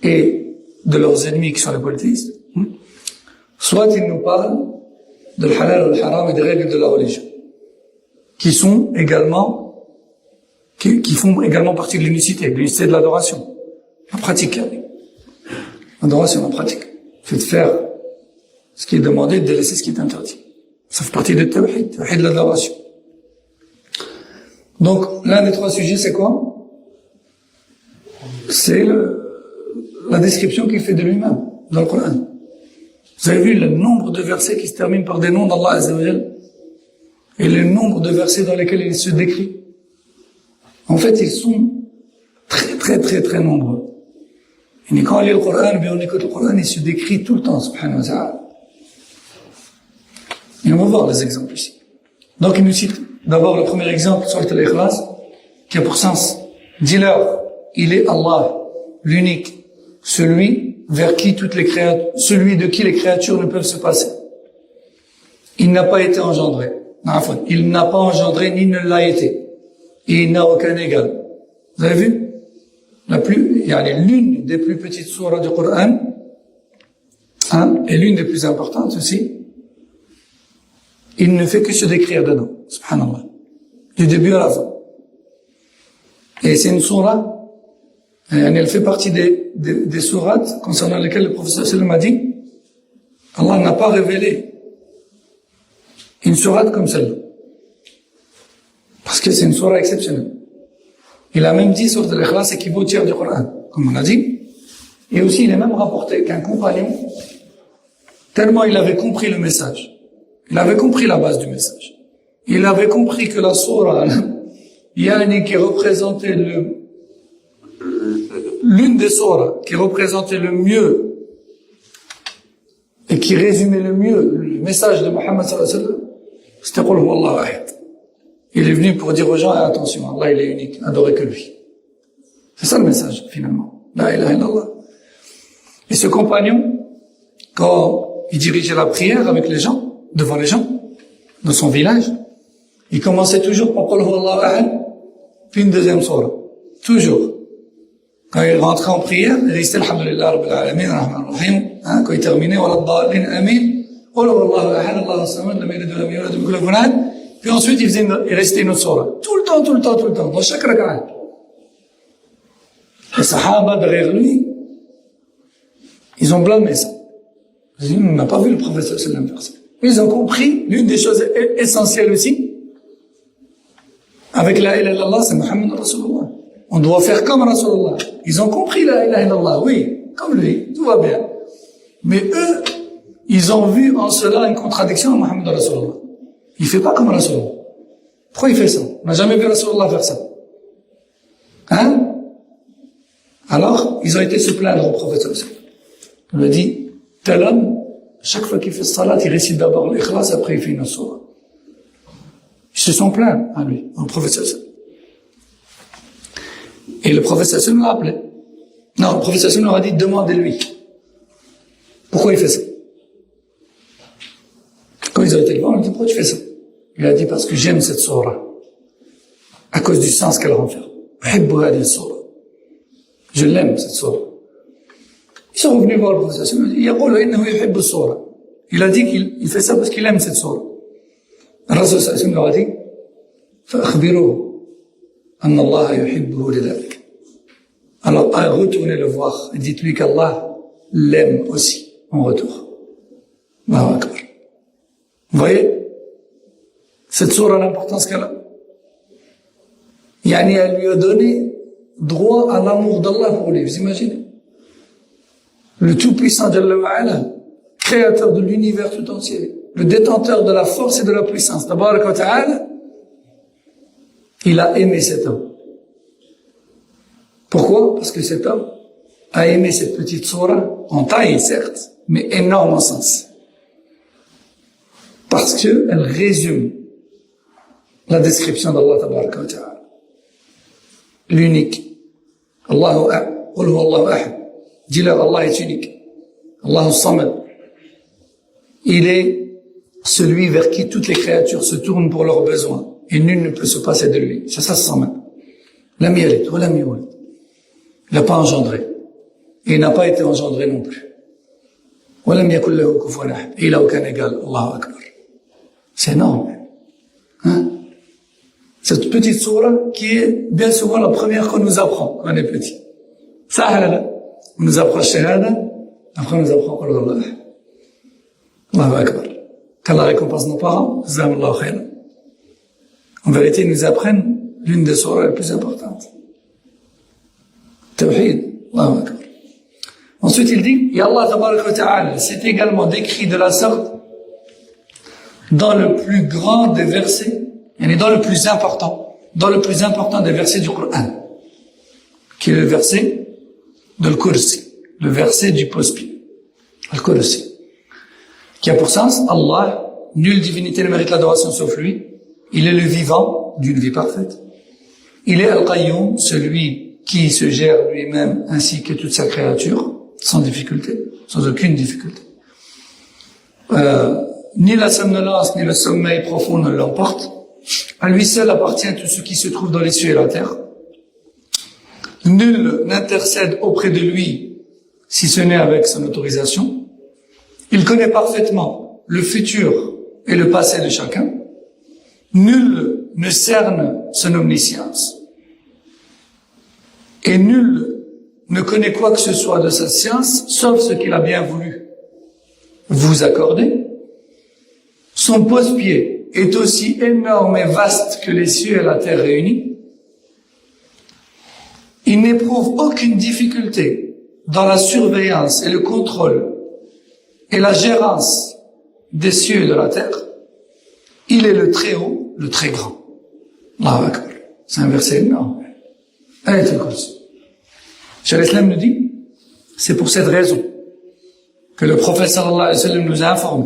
et de leurs ennemis qui sont les polythéistes, soit il nous parle de l'halal et le haram et des règles de la religion, qui font également partie de l'unicité de l'adoration, la pratique. L'adoration, la pratique. C'est de faire ce qui est demandé, de délaisser ce qui est interdit. Ça fait partie du tawhid, de l'adoration. Donc, l'un des 3 sujets, c'est quoi? C'est la description qu'il fait de lui-même dans le Coran. Vous avez vu le nombre de versets qui se terminent par des noms d'Allah Azza wa Jal et le nombre de versets dans lesquels il se décrit. En fait, ils sont très nombreux. Et quand on lit le Coran, bien on écoute le Coran, il se décrit tout le temps, subhanahu wa ta'ala. Et on va voir les exemples ici. Donc il nous cite d'abord le premier exemple, Surat Al-Ikhlas, qui a pour sens, dis-leur, il est Allah, l'unique, celui de qui les créatures ne peuvent se passer. Il n'a pas été engendré. Il n'a pas engendré ni ne l'a été. Et il n'a aucun égal. Vous avez vu? L'une des plus petites sourates du Coran, et l'une des plus importantes aussi, il ne fait que se décrire dedans, subhanallah, du début à la fin. Et c'est une sourate, elle fait partie des sourates concernant lesquelles le prophète sallallahu alayhi wa sallam a dit, Allah n'a pas révélé une sourate comme celle-là. Parce que c'est une sourate exceptionnelle. Il a même dit, Surat Al-Ikhlas équivaut au tiers du Coran, comme on a dit. Et aussi, il est même rapporté qu'un compagnon, tellement il avait compris le message, il avait compris la base du message, il avait compris que la sourate, qui représentait l'une des sourates qui représentait le mieux et qui résumait le mieux le message de Muhammad sallallahu alayhi wa sallam, c'était Qul huwa Allahu ahad. Il est venu pour dire aux gens, attention, Allah il est unique, adorez que lui. C'est ça le message, finalement. La ilaha illallah. Et ce compagnon, quand il dirigeait la prière avec les gens, devant les gens, dans son village, il commençait toujours par Qul huwa Allahu ahad, puis une deuxième sourate. Toujours. Quand il rentrait en prière, il disait Alhamdulillah Rabbil Alamin, Rahman Rahim, quand il terminait, Wa la-d-dallin, Amin, Qul huwa Allahu ahad, Allahu samad, lam yalid wa lam yulad wa lam yakul lahu kufuwan ahad. Puis ensuite, il restait une autre sourate. Tout le temps, dans chaque raka'a. Les sahaba derrière lui, ils ont blâmé ça. Ils ont dit, on n'a pas vu le prophète sallallahu alayhi wa sallam faire ça. Ils ont compris l'une des choses essentielles aussi. Avec la ilaha illallah, c'est Muhammad Rasulullah. On doit faire comme Rasulullah. Ils ont compris la ilaha illallah, oui, comme lui, tout va bien. Mais eux, ils ont vu en cela une contradiction à Muhammad Rasulullah. Il fait pas comme Rasulullah. Pourquoi il fait ça? On n'a jamais vu Rasulullah faire ça. Alors, ils ont été se plaindre au prophète sallallahu alayhi wa sallam. On lui a dit, tel homme, chaque fois qu'il fait salat, il récite d'abord l'ikhlas, après il fait une sourate. Ils se sont plaints à lui, au prophète sallallahu alayhi wa sallam. Et le prophète sallallahu alayhi wa sallam l'a appelé. Non, le prophète sallallahu alayhi wa sallam leur a dit, demandez-lui. Pourquoi il fait ça? Quand ils ont été devant, on lui a dit, pourquoi tu fais ça? Il a dit, parce que j'aime cette sourate. à cause du sens qu'elle renferme. Je l'aime, cette sourate. Ils sont revenus voir le professeur. Il a dit qu'il fait ça parce qu'il aime cette sourate. Le Rasul sallallahu alayhi wa sallam a dit فأخبروه أن الله يحبه لذلك. Alors, retournez le voir et dites-lui qu'Allah l'aime aussi en retour. Allahu Akbar. Vous voyez cette sourate, l'importance qu'elle a. Yani, elle lui a donné droit à l'amour d'Allah pour lui. Vous imaginez? Le Tout-Puissant, Jalla wa Ala, créateur de l'univers tout entier, le détenteur de la force et de la puissance, Tabarak wa Ta'ala, il a aimé cet homme. Pourquoi? Parce que cet homme a aimé cette petite sourate, en taille certes, mais énorme en sens. Parce qu'elle résume la description d'Allah Tabarak wa Ta'ala. L'unique. Allahu ahad. Dis-leur, Allah est unique. Allahu samad. Il est celui vers qui toutes les créatures se tournent pour leurs besoins. Et nul ne peut se passer de lui. C'est ça, samad. Lam yalid wa lam yulad. Il n'a pas engendré. Et il n'a pas été engendré non plus. Wa lam yakul lahu kufuwan ahad. Et il n'a aucun égal. Allahu akbar. C'est énorme. Hein? Cette petite sourate qui est bien souvent la première qu'on nous apprend quand on est petit. Ça, on nous apprend shahada, après on nous apprend qul huwallahu ahad. Allahu akbar. Qu'Allah récompense nos parents, jazakumullahu khairan. En vérité, ils nous apprennent l'une des sourates les plus importantes. Tawhid. Allahu akbar. Ensuite, il dit, et Allah tabaraka wa ta'ala, c'est également décrit de la sorte dans le plus grand des versets, et dans le plus important des versets du Coran, qui est le verset de l'Kursi, le verset du pose-pied, Al-Kursi, qui a pour sens, Allah, nulle divinité ne mérite l'adoration sauf lui, il est le vivant d'une vie parfaite, il est Al-Qayyum, celui qui se gère lui-même ainsi que toute sa créature, sans difficulté, sans aucune difficulté. Ni la somnolence, ni le sommeil profond ne l'emportent. À lui seul appartient tout ce qui se trouve dans les cieux et la terre. Nul n'intercède auprès de lui si ce n'est avec son autorisation. Il connaît parfaitement le futur et le passé de chacun. Nul ne cerne son omniscience. Et nul ne connaît quoi que ce soit de sa science, sauf ce qu'il a bien voulu vous accorder. Son pose-pied est aussi énorme et vaste que les cieux et la terre réunis. Il n'éprouve aucune difficulté dans la surveillance et le contrôle et la gérance des cieux et de la terre. Il est le très haut, le très grand. Allahu Akbar. C'est un verset énorme. Ayatul Kursi. Cheikh l'Islam nous dit, c'est pour cette raison que le prophète sallallahu alayhi wa sallam nous a informé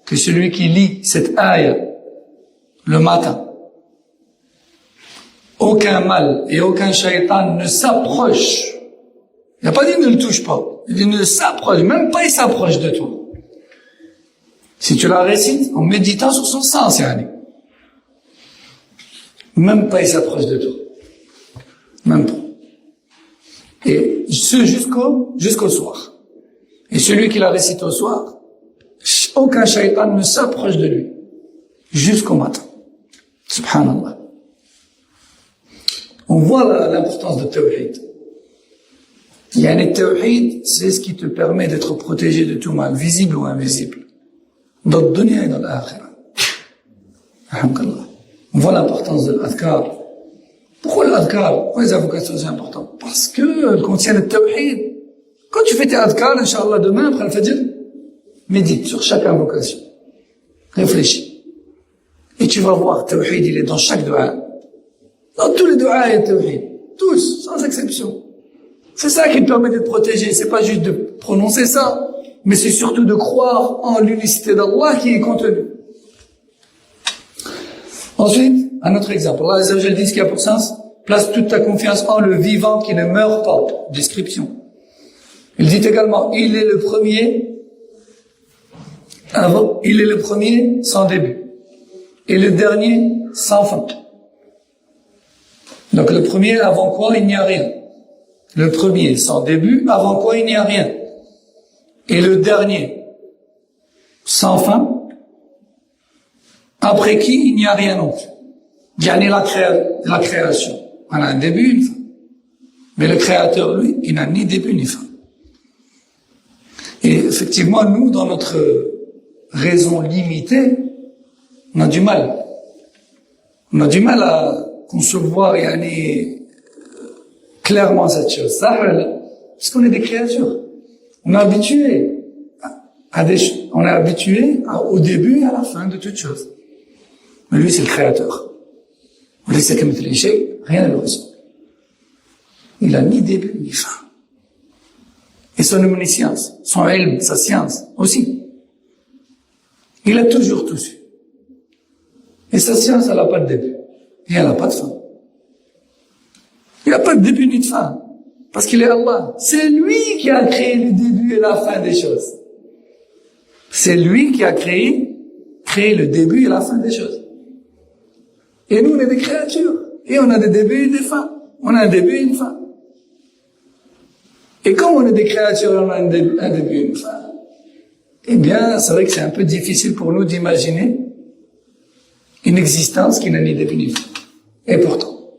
que celui qui lit cette ayah le matin, aucun mal et aucun shaitan ne s'approche. Il n'a pas dit ne le touche pas. Il dit ne s'approche, même pas il s'approche de toi. Si tu la récites en méditant sur son sens, yani. Même pas il s'approche de toi. Même pas. Et ce jusqu'au soir. Et celui qui la récite au soir, aucun shaitan ne s'approche de lui. Jusqu'au matin. Subhanallah. On voit l'importance de Tawhid. Yani Tawhid, c'est ce qui te permet d'être protégé de tout mal, visible ou invisible. Dans le dunya et dans l'akhirah. Alhamdulillah. On voit l'importance de l'adhkar. Pourquoi l'adhkar? Pourquoi les invocations sont importantes? Parce que elles contiennent le Tawhid. Quand tu fais tes adhkar, Inch'Allah, demain, après le Fajr, médite sur chaque invocation. Réfléchis. Et tu vas voir, Tawhid, il est dans chaque dua. Dans tous les duas, il y a Tawhid. Tous, sans exception. C'est ça qui te permet d'être protégé. C'est pas juste de prononcer ça, mais c'est surtout de croire en l'unicité d'Allah qui est contenue. Ensuite, un autre exemple. Allah Azza wa Jalla dit ce qui a pour sens, place toute ta confiance en le vivant qui ne meurt pas. Description. Il dit également, il est le premier sans début. Et le dernier sans fin. Donc le premier, avant quoi il n'y a rien. Le premier, sans début, avant quoi il n'y a rien. Et le dernier, sans fin, après qui il n'y a rien non plus. Gagner la création. On a un début, une fin. Mais le créateur, lui, il n'a ni début ni fin. Et effectivement, nous, dans notre raison limitée, on a du mal. On a du mal à concevoir clairement cette chose. Ça, parce qu'on est des créatures. On est habitué au début et à la fin de toute chose. Mais lui, c'est le créateur. Rien ne le ressemble. Il n'a ni début ni fin. Et son omniscience, son ilm, sa science aussi. Il a toujours tout su. Et sa science, elle n'a pas de début. Et elle n'a pas de fin. Il n'a pas de début ni de fin. Parce qu'il est Allah. C'est lui qui a créé le début et la fin des choses. C'est lui qui a créé le début et la fin des choses. Et nous, on est des créatures. Et on a des débuts et des fins. On a un début et une fin. Et comme on est des créatures et on a un début et une fin, eh bien, c'est vrai que c'est un peu difficile pour nous d'imaginer une existence qui n'a ni début ni fin. Et pourtant,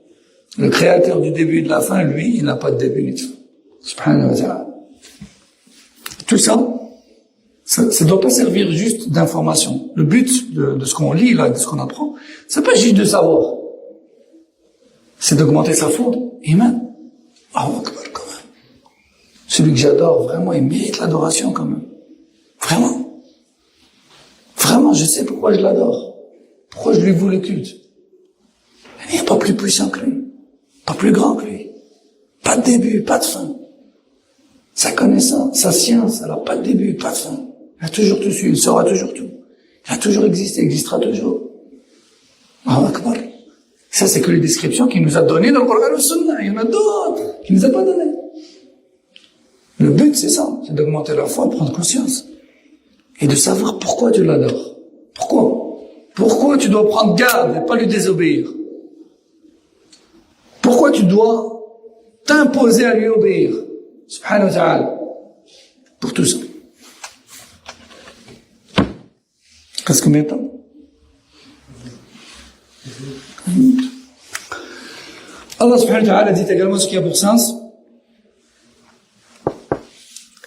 le créateur du début et de la fin, lui, il n'a pas de début ni de fin. Subhanahu wa ta'ala. Tout ça ne doit pas servir juste d'information. Le but de ce qu'on lit, là, de ce qu'on apprend, c'est pas juste de savoir. C'est d'augmenter sa foi. Iman. Allahu Akbar, quand même. Celui que j'adore, vraiment, il mérite l'adoration, quand même. Vraiment. Vraiment, je sais pourquoi je l'adore. Pourquoi je lui voue le culte. Il n'y a pas plus puissant que lui. Pas plus grand que lui. Pas de début, pas de fin. Sa connaissance, sa science, elle n'a pas de début, pas de fin. Il a toujours tout su, il saura toujours tout. Il a toujours existé, il existera toujours. Allahu Akbar. Ça, c'est que les descriptions qu'il nous a données dans le Coran et le Sunna. Il y en a d'autres qu'il nous a pas données. Le but, c'est ça. C'est d'augmenter la foi, de prendre conscience. Et de savoir pourquoi tu l'adores. Pourquoi? Pourquoi tu dois prendre garde et pas lui désobéir? Pourquoi tu dois t'imposer à lui obéir? Subhanahu wa ta'ala. Pour tout ça. Qu'est-ce combien de temps? Allah subhanahu wa ta'ala dit également ce qui a pour sens.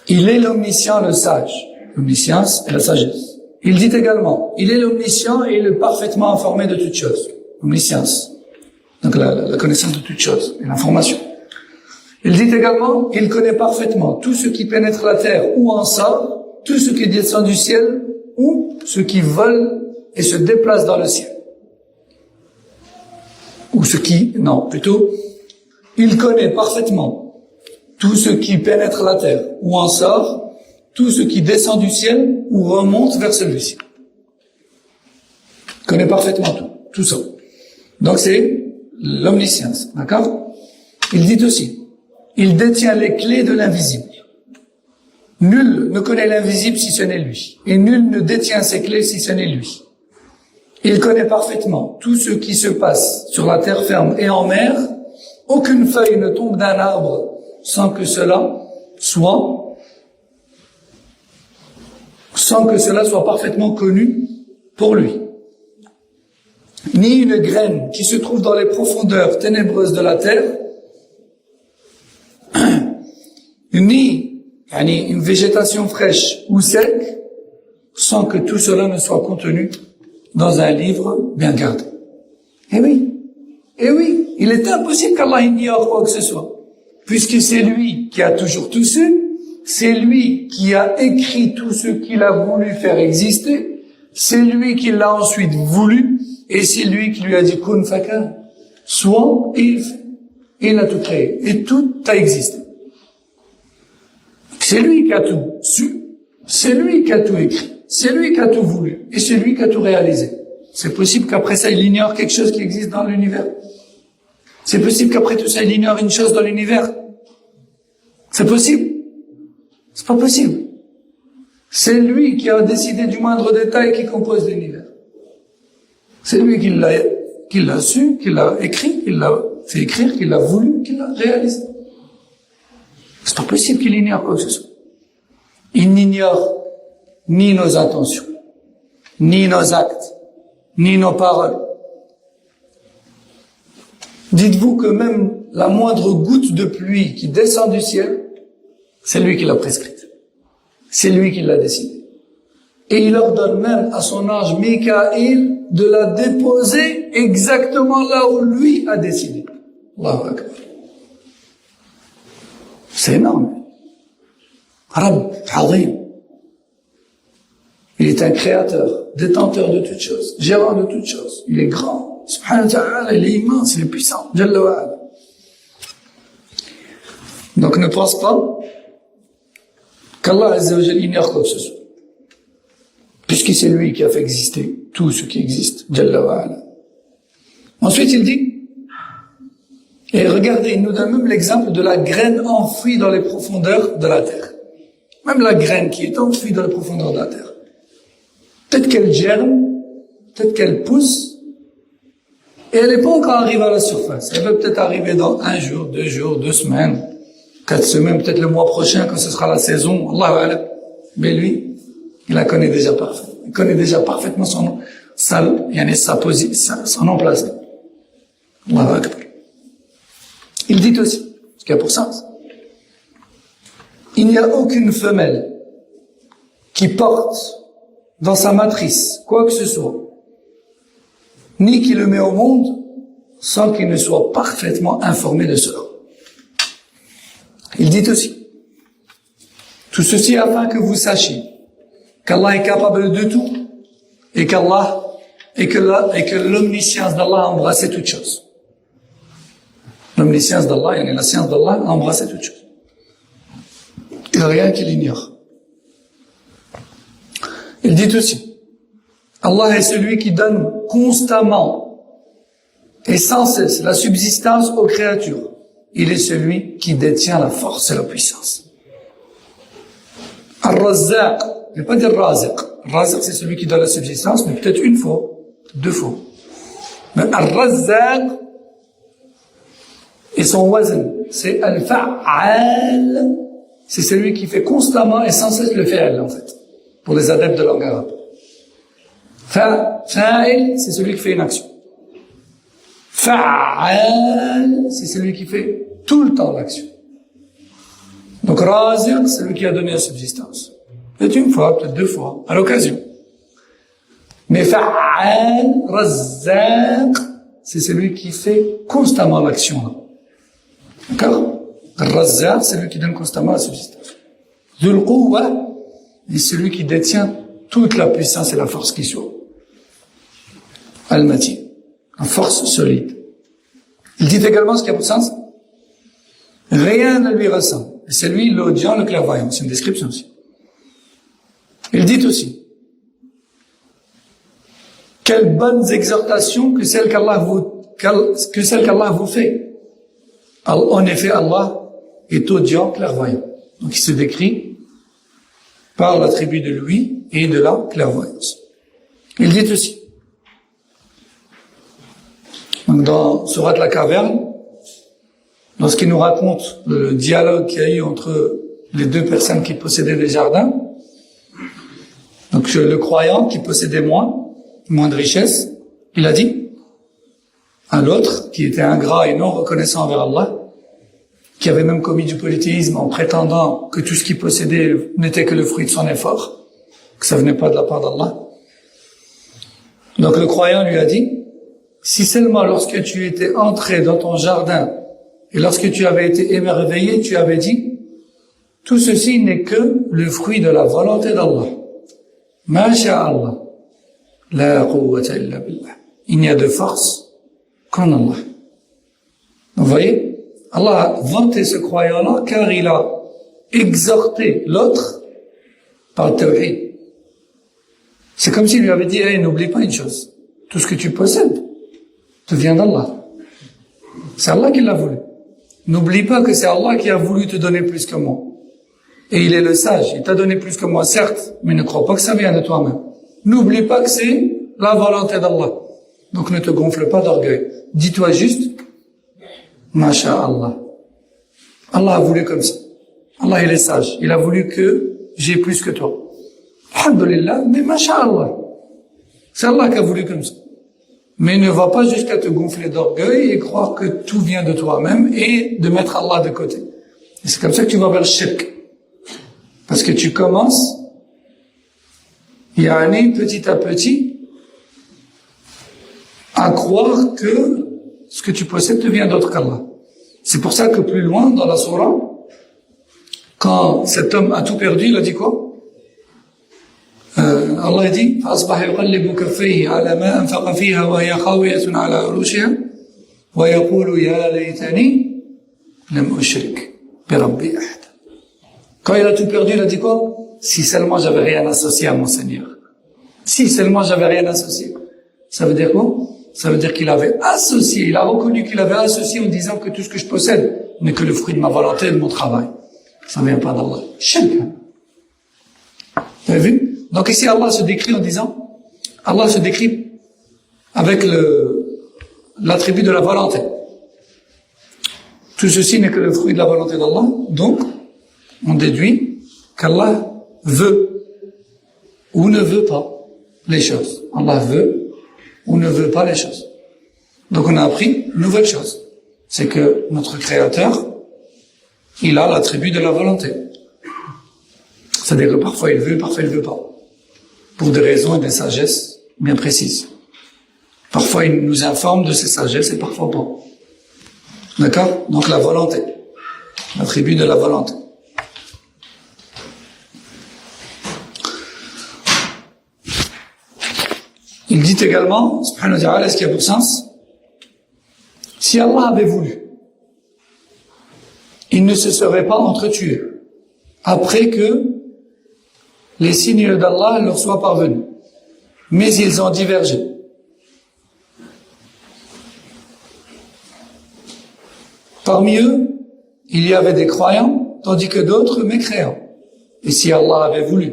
Il est l'omniscient, le sage. L'omniscience et la sagesse. Il dit également, il est l'omniscient et le parfaitement informé de toutes choses. Omniscience. Donc la connaissance de toutes choses et l'information. Il dit également, il connaît parfaitement tout ce qui pénètre la terre ou en sort, tout ce qui descend du ciel ou ce qui vole et se déplace dans le ciel. Il connaît parfaitement tout ce qui pénètre la terre ou en sort, tout ce qui descend du ciel ou remonte vers celui-ci. Il connaît parfaitement tout ça. Donc c'est l'omniscience, d'accord? Il dit aussi, il détient les clés de l'invisible. Nul ne connaît l'invisible si ce n'est lui, et nul ne détient ses clés si ce n'est lui. Il connaît parfaitement tout ce qui se passe sur la terre ferme et en mer. Aucune feuille ne tombe d'un arbre sans que cela soit parfaitement connu pour lui. Ni une graine qui se trouve dans les profondeurs ténébreuses de la terre, ni une végétation fraîche ou sec, sans que tout cela ne soit contenu dans un livre bien gardé. Eh oui, il est impossible qu'Allah ignore quoi que ce soit, puisque c'est lui qui a toujours tout su, c'est lui qui a écrit tout ce qu'il a voulu faire exister, c'est lui qui l'a ensuite voulu, et c'est lui qui lui a dit kun fakun, soit, et il fait. Et il a tout créé, et tout a existé. C'est lui qui a tout su, c'est lui qui a tout écrit, c'est lui qui a tout voulu, et c'est lui qui a tout réalisé. C'est possible qu'après ça, il ignore quelque chose qui existe dans l'univers. C'est possible qu'après tout ça, il ignore une chose dans l'univers. C'est possible. C'est pas possible. C'est lui qui a décidé du moindre détail qui compose l'univers. C'est lui qui l'a qu'il l'a su, qu'il l'a écrit, qu'il l'a fait écrire, qu'il l'a voulu, qu'il l'a réalisé. C'est pas possible qu'il ignore quoi que ce soit. Il n'ignore ni nos intentions, ni nos actes, ni nos paroles. Dites-vous que même la moindre goutte de pluie qui descend du ciel, c'est lui qui l'a prescrite. C'est lui qui l'a décidé. Et il ordonne même à son ange Mikaël de la déposer exactement là où lui a décidé. Allahu Akbar. C'est énorme. Rabb, Azim. Il est un créateur, détenteur de toutes choses, gérant de toutes choses. Il est grand. Subhanahu wa ta'ala, il est immense, il est puissant. Jalla wa ala. Donc ne pense pas qu'Allah Azza wa Jalla ignore quoi que ce soit. Puisque c'est lui qui a fait exister tout ce qui existe. Jalla wa ala. Ensuite il dit, et regardez, il nous donne même l'exemple de la graine enfouie dans les profondeurs de la terre. Même la graine qui est enfouie dans les profondeurs de la terre. Peut-être qu'elle germe, peut-être qu'elle pousse, et elle n'est pas encore arrivée à la surface. Elle va peut-être arriver dans 1 jour, 2 jours, 2 semaines, 4 semaines, peut-être le mois prochain, quand ce sera la saison. Allahu A'lam. Mais lui, il la connaît déjà parfaitement. Il connaît déjà parfaitement son emplacement. Allahu Akbar. Il dit aussi, ce qui a pour sens, il n'y a aucune femelle qui porte dans sa matrice quoi que ce soit, ni qui le met au monde, sans qu'il ne soit parfaitement informé de cela. Il dit aussi, tout ceci afin que vous sachiez qu'Allah est capable de tout, et que l'omniscience d'Allah a embrassé toutes choses. L'omniscience d'Allah, la science d'Allah a embrassé toutes choses. Il n'y a rien qu'il ignore. Il dit aussi, Allah est celui qui donne constamment et sans cesse la subsistance aux créatures. Il est celui qui détient la force et la puissance. Ar-Razzaq, je ne vais pas dire Raziq. Raziq, c'est celui qui donne la subsistance, mais peut-être 1 fois, 2 fois. Mais Ar-Razzaq, et son wazn, c'est Al-Fa'al, c'est celui qui fait constamment et sans cesse le fi'al, en fait, pour les adeptes de langue arabe. Fa'il, c'est celui qui fait une action. Fa'al, c'est celui qui fait tout le temps l'action. Donc Raziq, c'est celui qui a donné la subsistance. Peut-être 1 fois, peut-être 2 fois, à l'occasion. Mais Fa'al, Razzaq, c'est celui qui fait constamment l'action. D'accord? Razzaq, c'est celui qui donne constamment la subsistance. Dhul Quwwa, c'est celui qui détient toute la puissance et la force qui soit. Al-Mati, la force solide. Il dit également ce qui a pour sens. Rien ne lui ressemble. Et c'est lui l'audient, le clairvoyant. C'est une description aussi. Il dit aussi, quelles bonnes exhortations que celles qu'Allah vous fait. En effet, Allah est audient, clairvoyant. Donc il se décrit par l'attribut de lui et de la clairvoyance. Il dit aussi, donc dans Sourate la Caverne, lorsqu'il nous raconte le dialogue qu'il y a eu entre les 2 personnes qui possédaient des jardins, donc le croyant qui possédait moins de richesse, il a dit à l'autre qui était ingrat et non reconnaissant envers Allah, qui avait même commis du polythéisme en prétendant que tout ce qu'il possédait n'était que le fruit de son effort, que ça venait pas de la part d'Allah. Donc le croyant lui a dit, si seulement lorsque tu étais entré dans ton jardin et lorsque tu avais été émerveillé, tu avais dit, tout ceci n'est que le fruit de la volonté d'Allah. Masha'Allah. La quwwata illa billah. Il n'y a de force qu'en Allah. Vous voyez, Allah a vanté ce croyant-là car il a exhorté l'autre par le tawhid. C'est comme s'il lui avait dit, hey, n'oublie pas une chose. Tout ce que tu possèdes te vient d'Allah. C'est Allah qui l'a voulu. N'oublie pas que c'est Allah qui a voulu te donner plus que moi. Et il est le sage. Il t'a donné plus que moi, certes, mais ne crois pas que ça vient de toi-même. N'oublie pas que c'est la volonté d'Allah. Donc ne te gonfle pas d'orgueil. Dis-toi juste, Masha'Allah. Allah a voulu comme ça. Allah, il est sage. Il a voulu que j'ai plus que toi. Alhamdulillah, mais Masha'Allah. C'est Allah qui a voulu comme ça. Mais ne va pas jusqu'à te gonfler d'orgueil et croire que tout vient de toi-même et de mettre Allah de côté. Et c'est comme ça que tu vas vers le shirk. Parce que tu commences, petit à petit, à croire que ce que tu possèdes te vient d'autre qu'Allah. C'est pour ça que plus loin dans la sourate, quand cet homme a tout perdu, il a dit quoi? Allah a dit فأصبح يقلب كفيه على ما أنفق فيها وهي خاوية على عروشها ويقول يا ليتني لم أشرك بربي أحد. Quand il a tout perdu, il a dit quoi? Si seulement j'avais rien associé à mon Seigneur. Si seulement j'avais rien associé. Ça veut dire quoi? Ça veut dire qu'il avait associé, il a reconnu qu'il avait associé en disant que tout ce que je possède n'est que le fruit de ma volonté et de mon travail. Ça ne vient pas d'Allah. Chacun. Vous avez vu? Donc ici, Allah se décrit en disant, Allah se décrit avec l'attribut de la volonté. Tout ceci n'est que le fruit de la volonté d'Allah. Donc, on déduit qu'Allah veut ou ne veut pas les choses. Allah veut ou ne veut pas les choses. Donc on a appris une nouvelle chose. C'est que notre Créateur, il a l'attribut de la volonté. C'est-à-dire que parfois il veut, parfois il ne veut pas. Pour des raisons et des sagesses bien précises. Parfois il nous informe de ses sagesses et parfois pas. D'accord? Donc la volonté. L'attribut de la volonté. Il dit également, subhanahu wa ta'ala, ce qui a pour sens, si Allah avait voulu, il ne se serait pas entretués après que les signes d'Allah leur soient parvenus. Mais ils ont divergé. Parmi eux, il y avait des croyants, tandis que d'autres mécréants. Et si Allah avait voulu,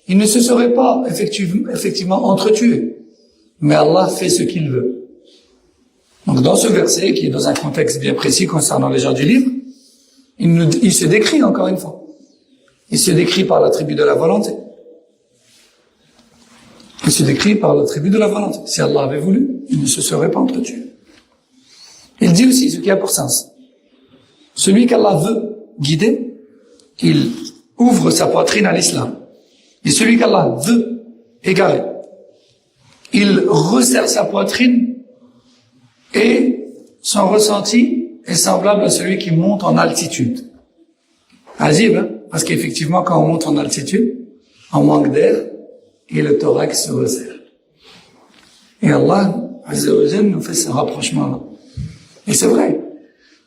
il ne se serait pas effectivement entretués. Mais Allah fait ce qu'il veut. Donc dans ce verset, qui est dans un contexte bien précis concernant les gens du livre, il se décrit encore une fois. Il se décrit par l'attribut de la volonté. Il se décrit par l'attribut de la volonté. Si Allah avait voulu, il ne se serait pas entretué. Il dit aussi ce qui a pour sens. Celui qu'Allah veut guider, il ouvre sa poitrine à l'islam. Et celui qu'Allah veut égarer, il resserre sa poitrine et son ressenti est semblable à celui qui monte en altitude. Azib, hein? Parce qu'effectivement, quand on monte en altitude, on manque d'air et le thorax se resserre. Et Allah, Azza wa Jal, nous fait ce rapprochement-là. Et c'est vrai.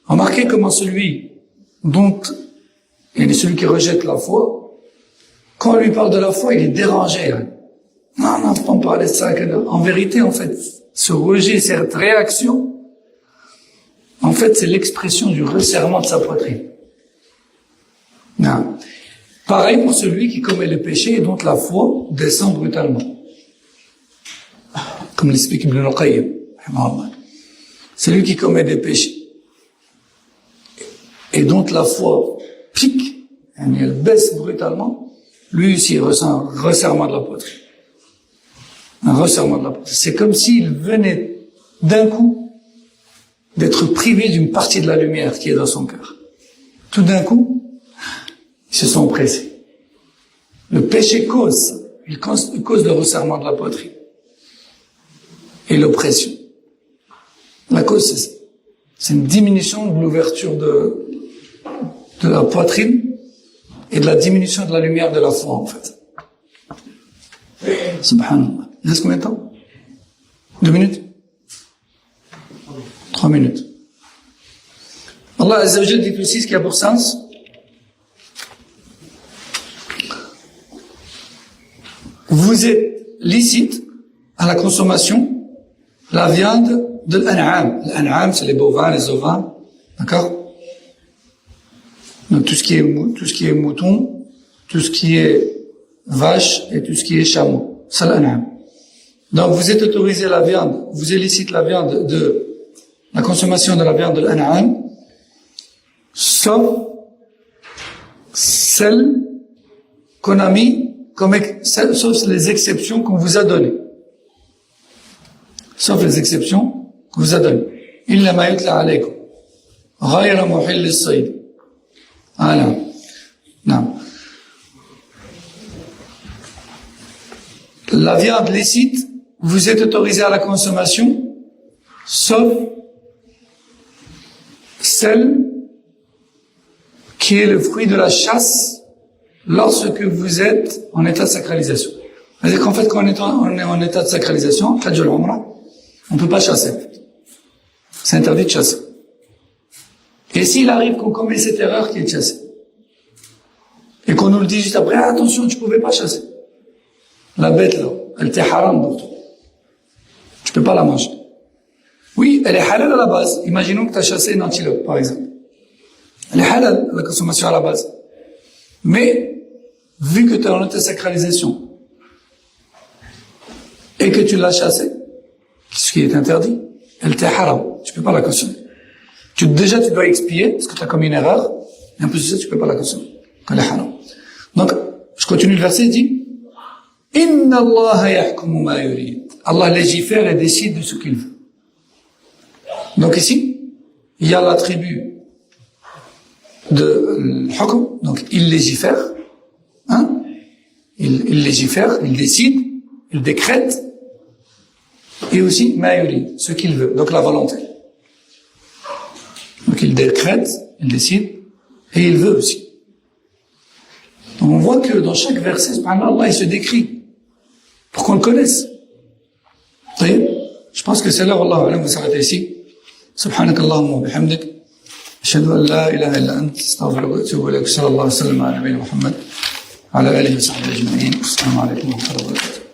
Remarquez comment celui qui rejette la foi, quand on lui parle de la foi, il est dérangé. Hein? Non, faut pas me parler de ça. En vérité, en fait, ce rejet, cette réaction, en fait, c'est l'expression du resserrement de sa poitrine. Non. Pareil pour celui qui commet le péché et dont la foi descend brutalement. Comme l'explique Ibn al-Qayyim. Celui qui commet des péchés et dont la foi pique, elle baisse brutalement, lui aussi il ressent un resserrement de la poitrine. Un resserrement de la poitrine. C'est comme s'il venait d'un coup d'être privé d'une partie de la lumière qui est dans son cœur. Tout d'un coup, ils se sont pressés. Le péché cause le resserrement de la poitrine. Et l'oppression. La cause, c'est ça. C'est une diminution de l'ouverture de la poitrine et de la diminution de la lumière de la foi, en fait. Subhanallah. Il reste combien de temps? 2 minutes? 3 minutes. Allah Azza wa Jal dit aussi ce qui a pour sens. Vous êtes licite à la consommation la viande de l'an'am. L'an'am, c'est les bovins, les ovins. D'accord? Donc tout ce qui est mouton, tout ce qui est vache et tout ce qui est chameau. C'est l'an'am. Donc, vous êtes autorisé la viande, vous est licite la viande la consommation de la viande de l'an'am, sauf celle qu'on a mis sauf les exceptions qu'on vous a données. Sauf les exceptions qu'on vous a données. Illa ma yutla alaykum. Ghayra muhil as-sayd. Voilà. Non. La viande licite, vous êtes autorisé à la consommation, sauf celle qui est le fruit de la chasse lorsque vous êtes en état de sacralisation. C'est-à-dire qu'en fait, quand on est en état de sacralisation, Hajj al-Umrah, on ne peut pas chasser. C'est interdit de chasser. Et s'il arrive qu'on commet cette erreur qui est de chasser, et qu'on nous le dit juste après, ah, attention, tu ne pouvais pas chasser. La bête, là, elle était haram pour toi. Tu ne peux pas la manger. Oui, elle est halal à la base. Imaginons que tu as chassé une antilope, par exemple. Elle est halal, la consommation à la base. Mais, vu que tu es en état de sacralisation, et que tu l'as chassée, ce qui est interdit, elle était haram. Tu ne peux pas la consommer. Déjà, tu dois expier, parce que tu as commis une erreur, et en plus de ça, tu ne peux pas la consommer. Elle est haram. Donc, je continue le verset, il dit, Inna Allah yahkumu ma yurid. Allah légifère et décide de ce qu'il veut. Donc ici, il y a l'attribut de l'hukm, donc il légifère, hein, il légifère, il décide, il décrète, et aussi ma yurid, ce qu'il veut, donc la volonté. Donc il décrète, il décide, et il veut aussi. Donc on voit que dans chaque verset, subhanallah, il se décrit, pour qu'on le connaisse. Je pense que c'est là, wallahu alam, vous s'arrêtez ici. سبحانك اللهم وبحمدك أشهد أن لا إله إلا أنت أستغفرك وأتوب إليك صلى الله وسلم على نبينا محمد وعلى آله وصحبه أجمعين السلام عليكم ورحمة الله وبركاته